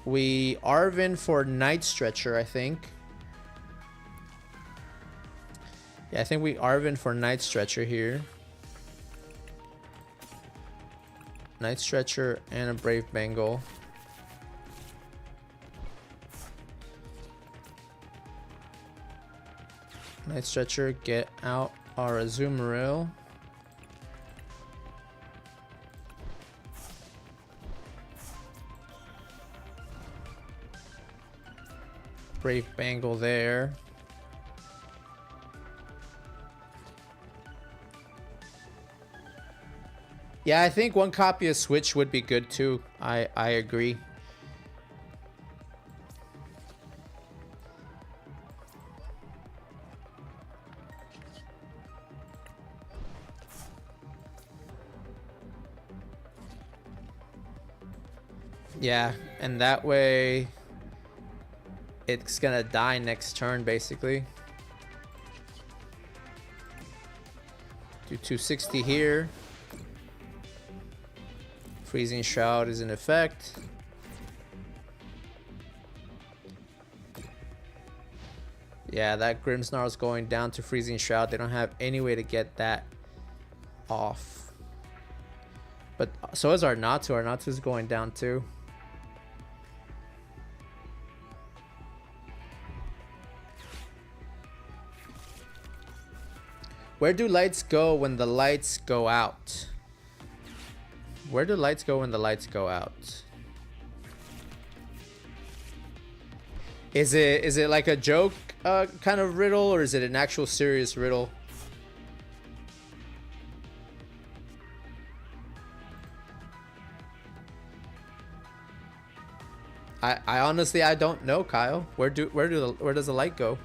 We Arven for Night Stretcher, I think. Yeah, I think we Arven for Night Stretcher here. Night Stretcher and a Brave Bangle. Night Stretcher, get out our Azumarill. Brave Bangle there. Yeah, I think one copy of Switch would be good too. I agree. Yeah, and that way it's gonna die next turn basically. Do 260 here. Freezing Shroud is in effect. Yeah, that Grimmsnarl's going down to Freezing Shroud. They don't have any way to get that off. But so is our Natu. Our Natu's going down too. Where do lights go when the lights go out? Where do lights go when the lights go out? Is it like a joke? kind of riddle, or is it an actual serious riddle? I honestly, I don't know, Kyle. Where does the light go?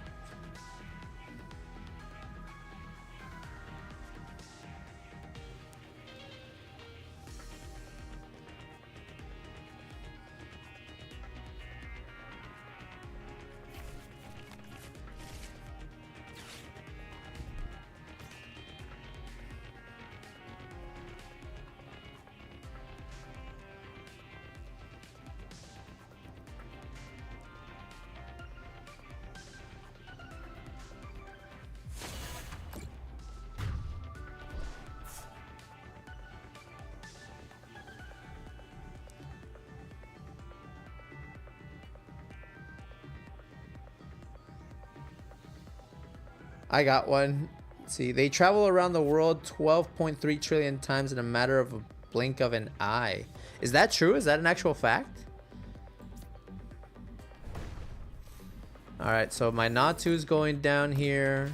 I got one. Let's see, they travel around the world 12.3 trillion times in a matter of a blink of an eye. Is that true? Is that an actual fact? Alright, so my Natu's going down here.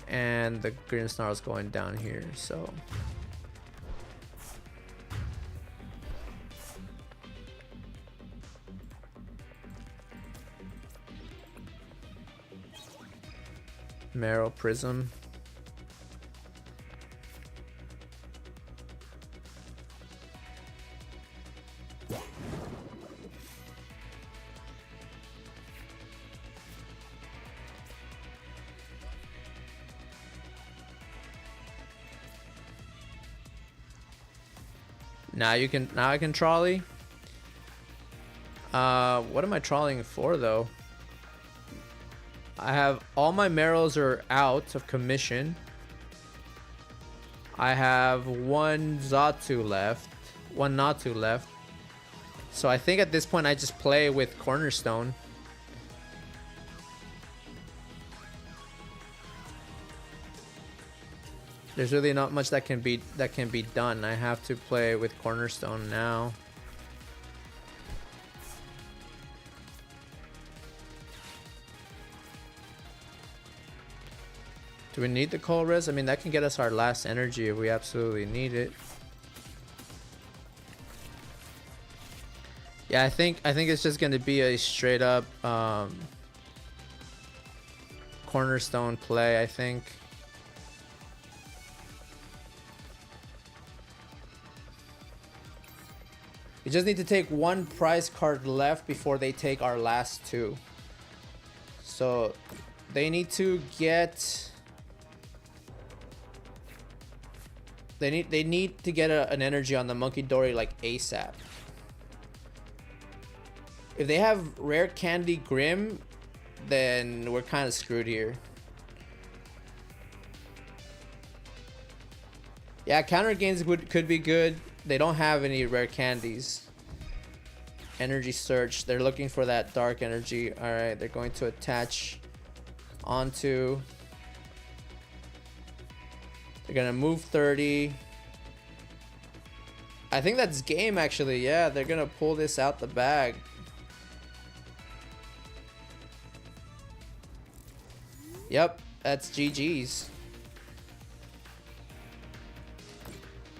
And the Grimmsnarl's going down here, so... Marill Prism. Now I can trolley. What am I trolleying for though? I have all my Marills are out of commission. I have one Xatu left, one Natu left. So I think at this point I just play with Cornerstone. There's really not much that can be done. I have to play with Cornerstone now. Do we need the Colress? I mean, that can get us our last energy if we absolutely need it. Yeah, I think it's just going to be a straight up Cornerstone play, I think. We just need to take one prize card left before they take our last two. So they need to get... They need to get an energy on the Monkey Dory like ASAP. If they have rare candy Grim, then we're kind of screwed here. Yeah, counter gains could be good. They don't have any rare candies. Energy search. They're looking for that dark energy. All right, they're going to attach onto. They're gonna move 30. I think that's game actually. Yeah, they're gonna pull this out the bag. Yep, that's GG's.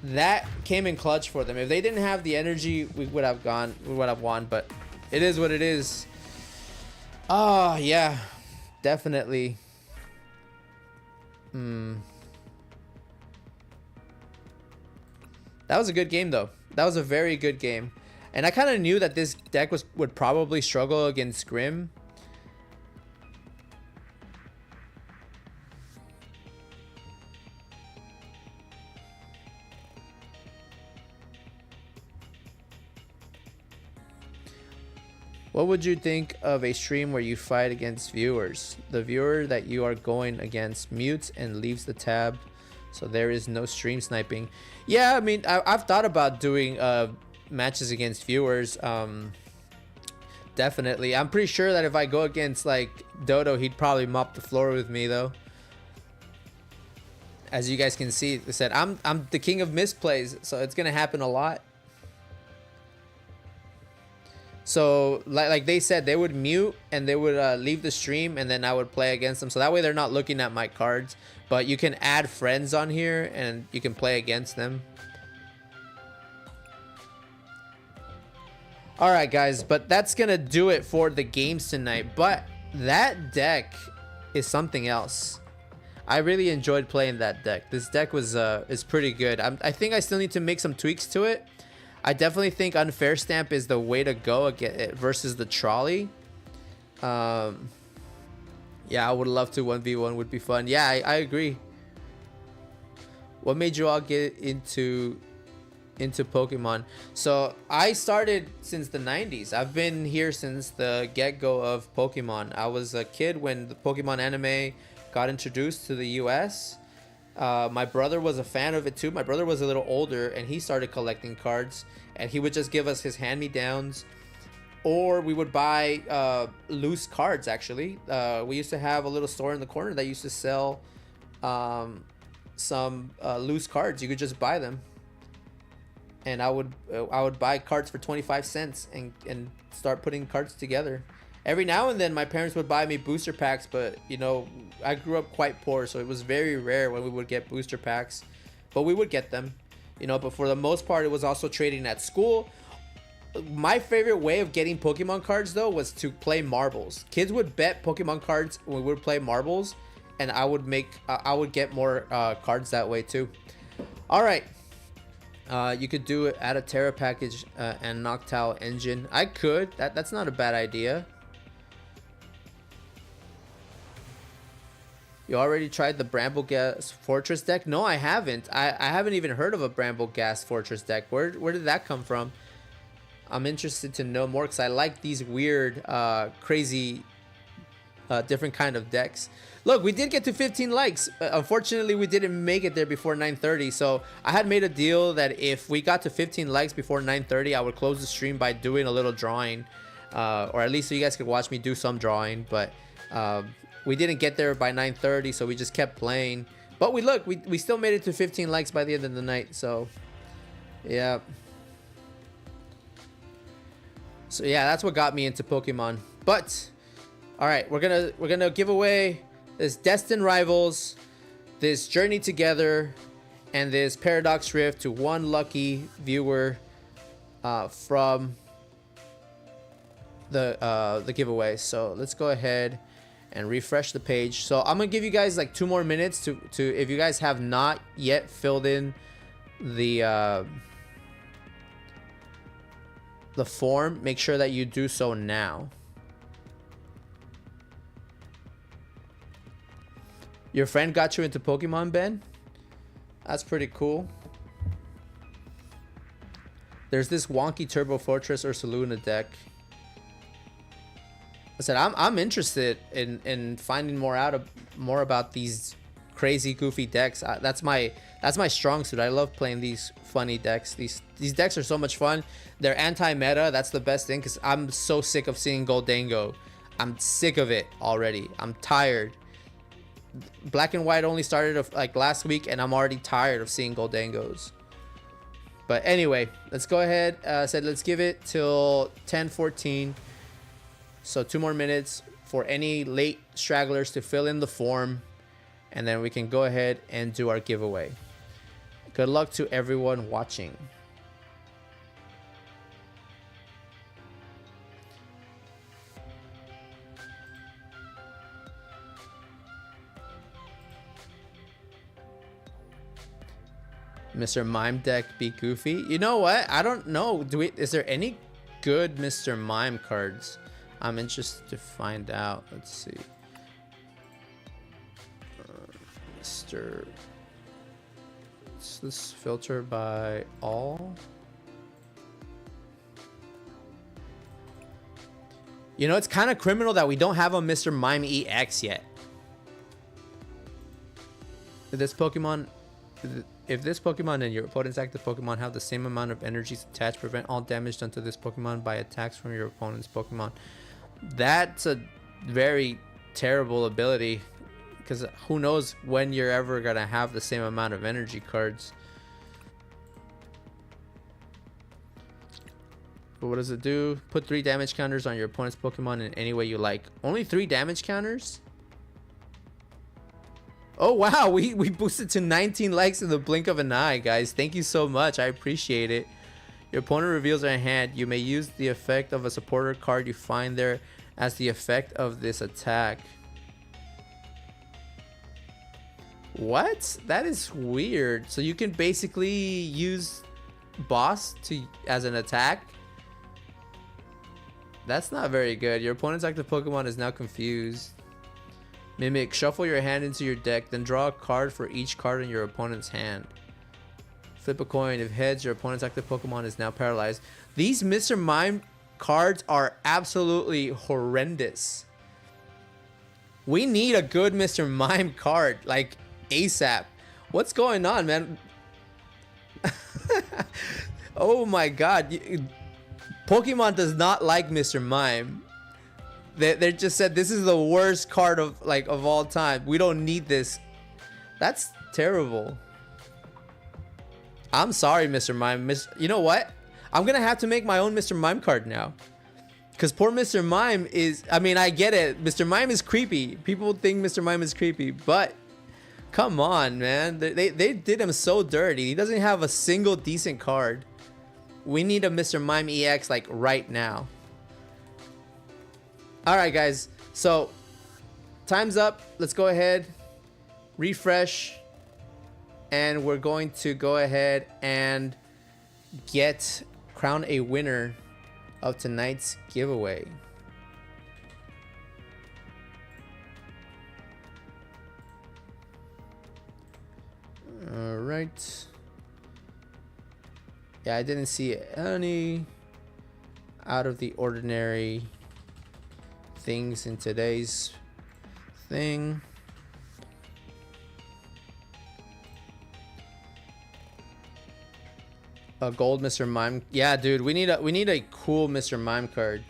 That came in clutch for them. If they didn't have the energy, we would have won, but it is what it is. Oh, yeah. Definitely. That was a good game though. That was a very good game. And I kind of knew that this deck would probably struggle against Grim. What would you think of a stream where you fight against viewers? The viewer that you are going against mutes and leaves the tab, so there is no stream sniping. Yeah, I mean, I've thought about doing matches against viewers. Definitely. I'm pretty sure that if I go against like Dodo, he'd probably mop the floor with me though. As you guys can see, I said I'm the king of misplays, so it's gonna happen a lot. So like they said, they would mute and they would leave the stream, and then I would play against them. So that way they're not looking at my cards. But you can add friends on here and you can play against them. Alright guys, but that's gonna do it for the games tonight. But that deck is something else. I really enjoyed playing that deck. This deck was is pretty good. I think I still need to make some tweaks to it. I definitely think Unfair Stamp is the way to go versus the trolley. Yeah, I would love to 1v1, would be fun. Yeah, I agree. What made you all get into Pokemon? So I started since the 90s. I've been here since the get-go of Pokemon. I was a kid when the Pokemon anime got introduced to the US. My brother was a fan of it too. My brother was a little older and he started collecting cards, and he would just give us his hand-me-downs, or we would buy loose cards. Actually, we used to have a little store in the corner that used to sell some loose cards. You could just buy them, and I would buy cards for 25 cents and start putting cards together. Every now and then my parents would buy me booster packs, but you know, I grew up quite poor, so it was very rare when we would get booster packs, but we would get them, you know. But for the most part, it was also trading at school. My favorite way of getting Pokemon cards though was to play marbles. Kids would bet Pokemon cards when we would play marbles, and I would get more cards that way too. All right. You could do it, add a Terra package and Noctowl engine. I could. That's not a bad idea. You already tried the Brambleghast Fortress deck? No, I haven't. I haven't even heard of a Brambleghast Fortress deck. Where did that come from? I'm interested to know more because I like these weird, crazy, different kind of decks. Look, we did get to 15 likes. Unfortunately, we didn't make it there before 9:30. So I had made a deal that if we got to 15 likes before 9:30, I would close the stream by doing a little drawing, or at least so you guys could watch me do some drawing. But we didn't get there by 9:30, so we just kept playing. But we still made it to 15 likes by the end of the night. So yeah. So yeah, that's what got me into Pokemon. But all right, we're gonna give away this Destined Rivals, this Journey Together, and this Paradox Rift to one lucky viewer from the giveaway. So let's go ahead and refresh the page. So I'm gonna give you guys like 2 more minutes to if you guys have not yet filled in the form, make sure that you do so now. Your friend got you into Pokemon, Ben? That's pretty cool. There's this wonky Turbo Fortress Ursaluna deck. I said I'm interested in finding more about these crazy goofy decks. That's my strong suit. I love playing these funny decks. These decks are so much fun. They're anti-meta. That's the best thing, because I'm so sick of seeing Goldango. I'm sick of it already. I'm tired. Black and White only started like last week, and I'm already tired of seeing Goldangos. But anyway, let's go ahead. Let's give it till 10:14. So 2 more minutes for any late stragglers to fill in the form, and then we can go ahead and do our giveaway. Good luck to everyone watching. Mr. Mime deck be goofy. You know what? I don't know. Is there any good Mr. Mime cards? I'm interested to find out. Let's see. Let's filter by all. You know, it's kind of criminal that we don't have a Mr. Mime EX yet. If this Pokemon and your opponent's active Pokemon have the same amount of energies attached, prevent all damage done to this Pokemon by attacks from your opponent's Pokemon. That's a very terrible ability, because who knows when you're ever gonna have the same amount of energy cards. But what does it do? Put 3 damage counters on your opponent's Pokemon in any way you like. Only 3 damage counters? Oh, wow. We boosted to 19 likes in the blink of an eye, guys. Thank you so much. I appreciate it. Your opponent reveals their hand. You may use the effect of a supporter card you find there as the effect of this attack. What? That is weird. So you can basically use boss as an attack? That's not very good. Your opponent's active Pokemon is now confused. Mimic, shuffle your hand into your deck, then draw a card for each card in your opponent's hand. Flip a coin. If heads, your opponent's active Pokemon is now paralyzed. These Mr. Mime cards are absolutely horrendous. We need a good Mr. Mime card, like ASAP. What's going on, man? Oh my god. Pokemon does not like Mr. Mime. They just said this is the worst card of all time. We don't need this. That's terrible. I'm sorry, Mr. Mime. You know what? I'm gonna have to make my own Mr. Mime card now. Because poor Mr. Mime is... I mean, I get it. Mr. Mime is creepy. People think Mr. Mime is creepy. But, come on, man. They did him so dirty. He doesn't have a single decent card. We need a Mr. Mime EX, like, right now. Alright, guys. So, time's up. Let's go ahead. Refresh. And we're going to go ahead and crown a winner of tonight's giveaway. All right. Yeah, I didn't see any out of the ordinary things in today's thing. A gold Mr. Mime. Yeah, dude, we need a cool Mr. Mime card.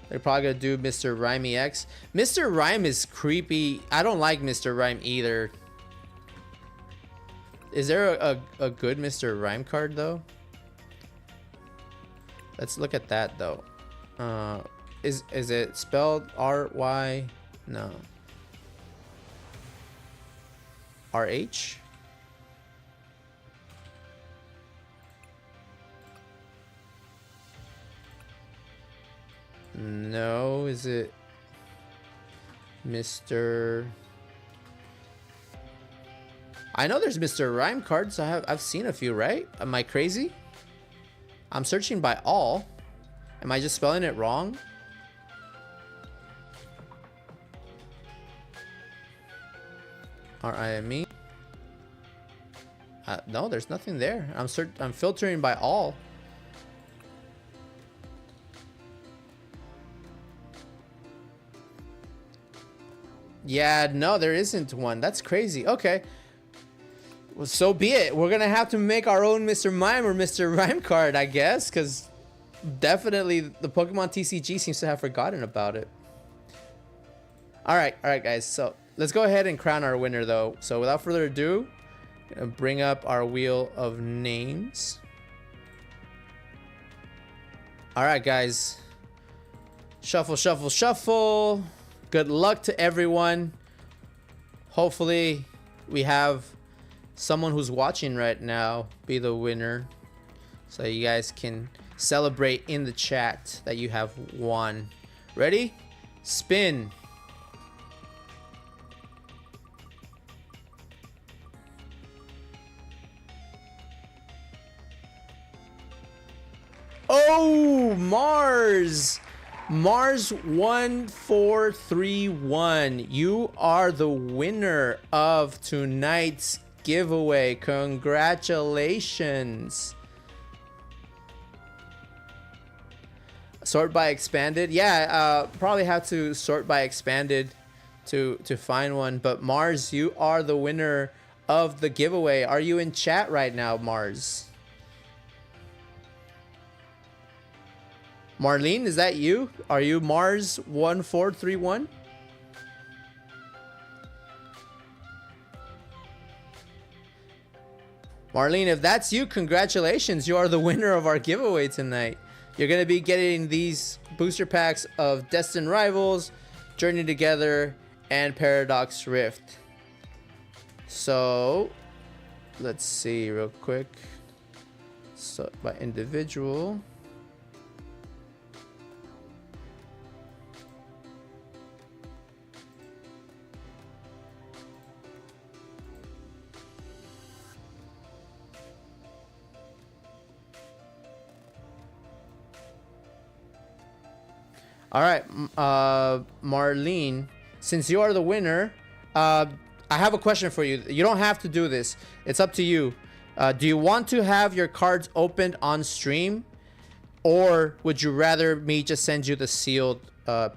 They're probably gonna do Mr. Rhyme EX. Mr. Rhyme is creepy. I don't like Mr. Rhyme either. Is there a good Mr. Rhyme card though? Let's look at that though. Is it spelled R-Y? No. R-H? No, is it Mr. I know there's Mr. Rhyme cards. I've seen a few, right? Am I crazy? I'm searching by all. Am I just spelling it wrong? R-I-M-E. No, there's nothing there. I'm filtering by all. Yeah, no, there isn't one. That's crazy. Okay. Well, so be it. We're going to have to make our own Mr. Mime or Mr. Rhyme card, I guess, because definitely the Pokemon TCG seems to have forgotten about it. All right, guys. So let's go ahead and crown our winner, though. So without further ado, I'm going to bring up our wheel of names. All right, guys. Shuffle, shuffle, shuffle. Good luck to everyone. Hopefully we have someone who's watching right now be the winner, so you guys can celebrate in the chat that you have won. Ready? Spin. Oh, Mars 1431, you are the winner of tonight's giveaway. Congratulations. Sort by expanded. Yeah, probably have to sort by expanded to find one, but Mars, you are the winner of the giveaway. Are you in chat right now, Mars? Marlene, is that you? Are you Mars 1431? Marlene, if that's you, congratulations. You are the winner of our giveaway tonight. You're going to be getting these booster packs of Destined Rivals, Journey Together, and Paradox Rift. So, let's see real quick. So, by individual. All right, Marlene, since you are the winner, I have a question for you. You don't have to do this. It's up to you. Do you want to have your cards opened on stream, or would you rather me just send you the sealed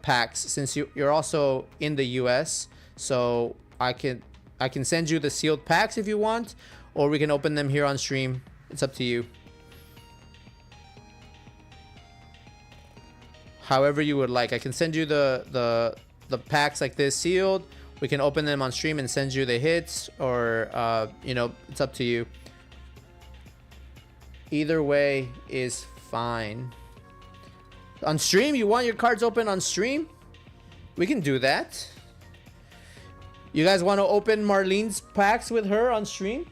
packs? Since you're also in the US, so I can send you the sealed packs if you want, or we can open them here on stream. It's up to you. However you would like. I can send you the packs like this sealed. We can open them on stream and send you the hits, or you know, it's up to you. Either way is fine. On stream, you want your cards open on stream? We can do that. You guys want to open Marlene's packs with her on stream?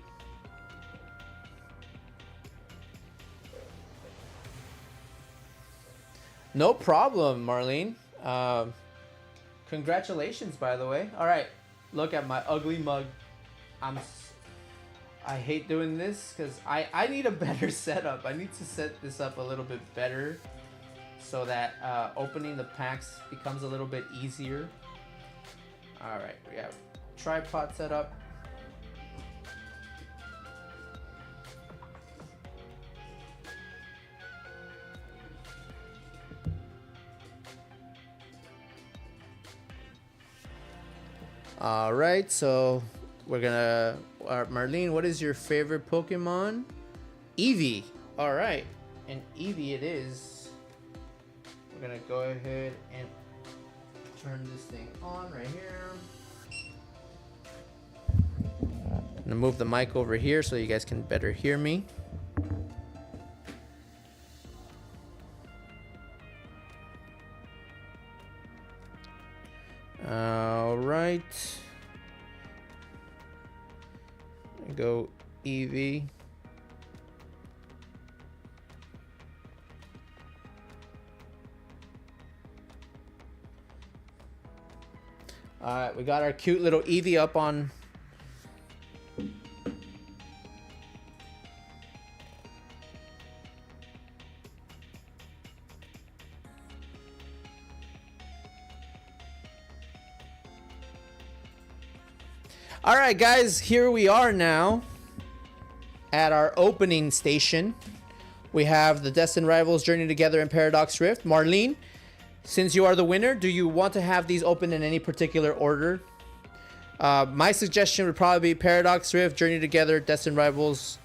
No problem, Marlene. Congratulations, by the way. All right, look at my ugly mug. I hate doing this because I need a better setup. I need to set this up a little bit better so that opening the packs becomes a little bit easier. All right, we have tripod set up. All right, so we're gonna Marlene, what is your favorite Pokemon? Eevee. All right, and Eevee it is. We're gonna go ahead and turn this thing on right here. I'm gonna move the mic over here so you guys can better hear me. All right. Go Eevee. All right, we got our cute little Eevee up on. All right, guys, here we are now at our opening station. We have the Destined Rivals, Journey Together, and Paradox Rift. Marlene, since you are the winner, do you want to have these open in any particular order? My suggestion would probably be Paradox Rift, Journey Together, Destined Rivals,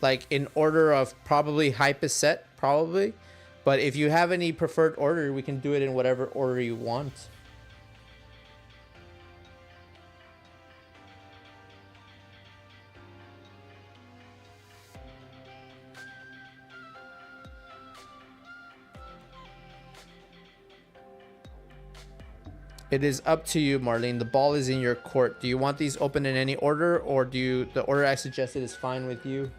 like in order of probably hypest set, probably. But if you have any preferred order, we can do it in whatever order you want. It is up to you, Marlene. The ball is in your court. Do you want these open in any order, or do you, the order I suggested is fine with you?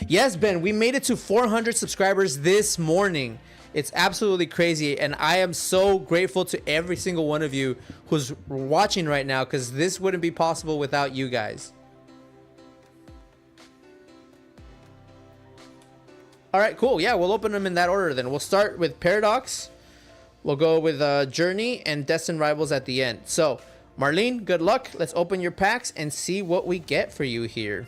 Yes, Ben, we made it to 400 subscribers this morning. It's absolutely crazy, and I am so grateful to every single one of you who's watching right now, because this wouldn't be possible without you guys. All right, cool. Yeah, we'll open them in that order then. We'll start with Paradox. We'll go with Journey and Destined Rivals at the end. So, Marlene, good luck. Let's open your packs and see what we get for you here.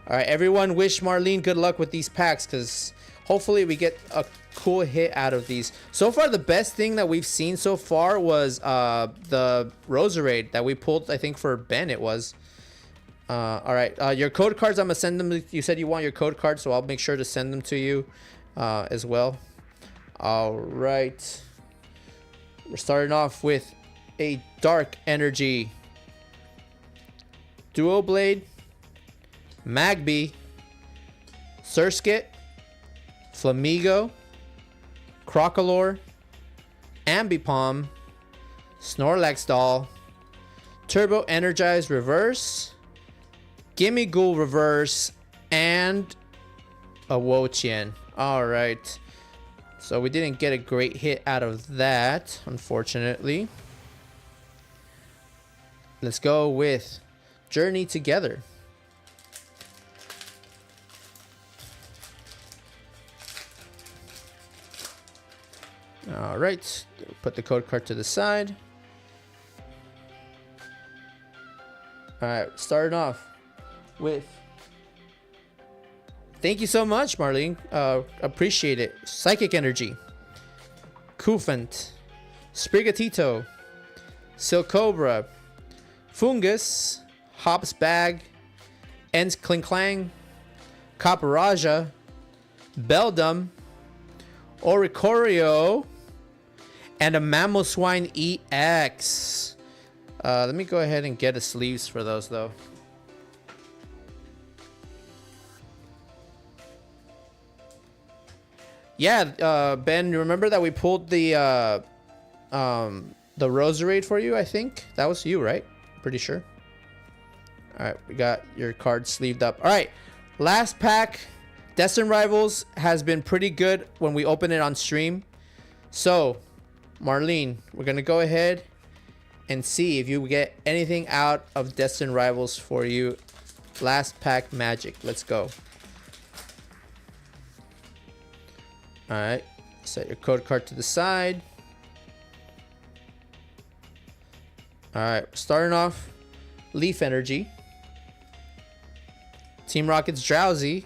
All right, everyone wish Marlene good luck with these packs, because hopefully we get a cool hit out of these. So far, the best thing that we've seen so far was the Roserade that we pulled, I think, for Ben it was. All right, your code cards, I'm going to send them. You said you want your code cards, so I'll make sure to send them to you as well. All right, we're starting off with a Dark Energy. Duo Blade, Magby, Surskit, Flamigo, Crocolore, Ambipom, Snorlax Doll, Turbo Energize Reverse, Gimme Ghoul Reverse, and a Wo-Chien. Alright. So we didn't get a great hit out of that, unfortunately. Let's go with Journey Together. All right, put the code card to the side. All right, starting off with, thank you so much, Marlene. Appreciate it. Psychic Energy, Koofant, Sprigatito, Silcobra, Fungus, Hops Bag, Ents Klinklang, Copperajah, Beldum, Oricorio, and a Mamoswine EX. Let me go ahead and get the sleeves for those though. Yeah, Ben, remember that we pulled the Roserade for you? I think that was you, right? Pretty sure. All right, we got your card sleeved up. All right, last pack. Destined Rivals has been pretty good when we open it on stream. So, Marlene, we're gonna go ahead and see if you get anything out of Destined Rivals for you. Last pack magic. Let's go. All right, set your code card to the side. All right, starting off, Leaf Energy, Team Rocket's Drowsy,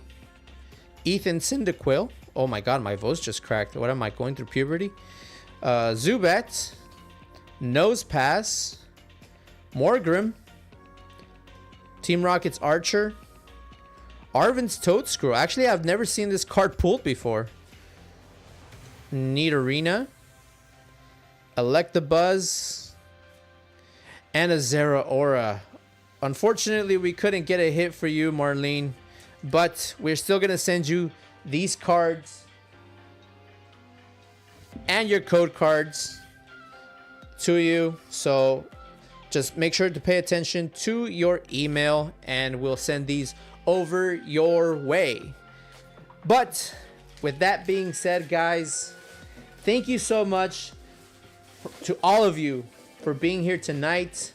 Ethan Cyndaquil. Oh my god, my voice just cracked. What am I, going through puberty? Zubat, Nosepass, Morgrim, Team Rocket's Archer, Arven's Toadscrew. Actually, I've never seen this card pulled before. Nidorina, Electabuzz, and a Zeraora. Unfortunately, we couldn't get a hit for you, Marlene, but we're still gonna send you these cards and your code cards to you. So just make sure to pay attention to your email and we'll send these over your way. But with that being said, guys, thank you so much to all of you for being here tonight.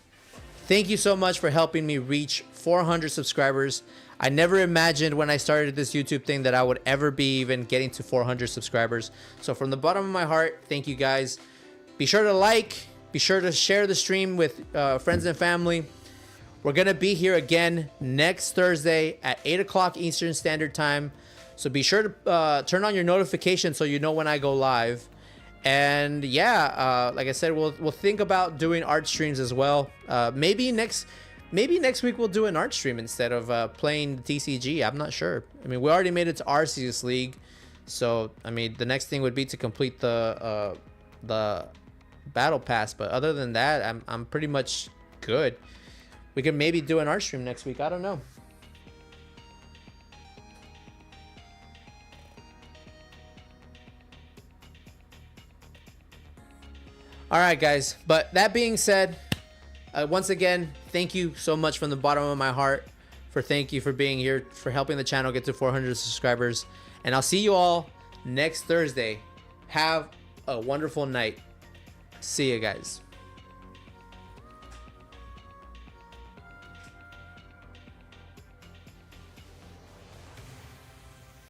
Thank you so much for helping me reach 400 subscribers. I never imagined when I started this YouTube thing that I would ever be even getting to 400 subscribers. So from the bottom of my heart, thank you guys. Be sure to like, be sure to share the stream with friends and family. We're gonna be here again next Thursday at 8 o'clock Eastern Standard Time. So be sure to turn on your notifications so you know when I go live. And yeah, like I said, we'll think about doing art streams as well. Maybe next week we'll do an art stream instead of playing the TCG. I'm not sure. I mean, we already made it to Arceus League, so I mean, the next thing would be to complete the battle pass. But other than that, I'm pretty much good. We could maybe do an art stream next week. I don't know. All right, guys. But that being said, once again, thank you so much from the bottom of my heart thank you for being here, for helping the channel get to 400 subscribers. And I'll see you all next Thursday. Have a wonderful night. See you guys.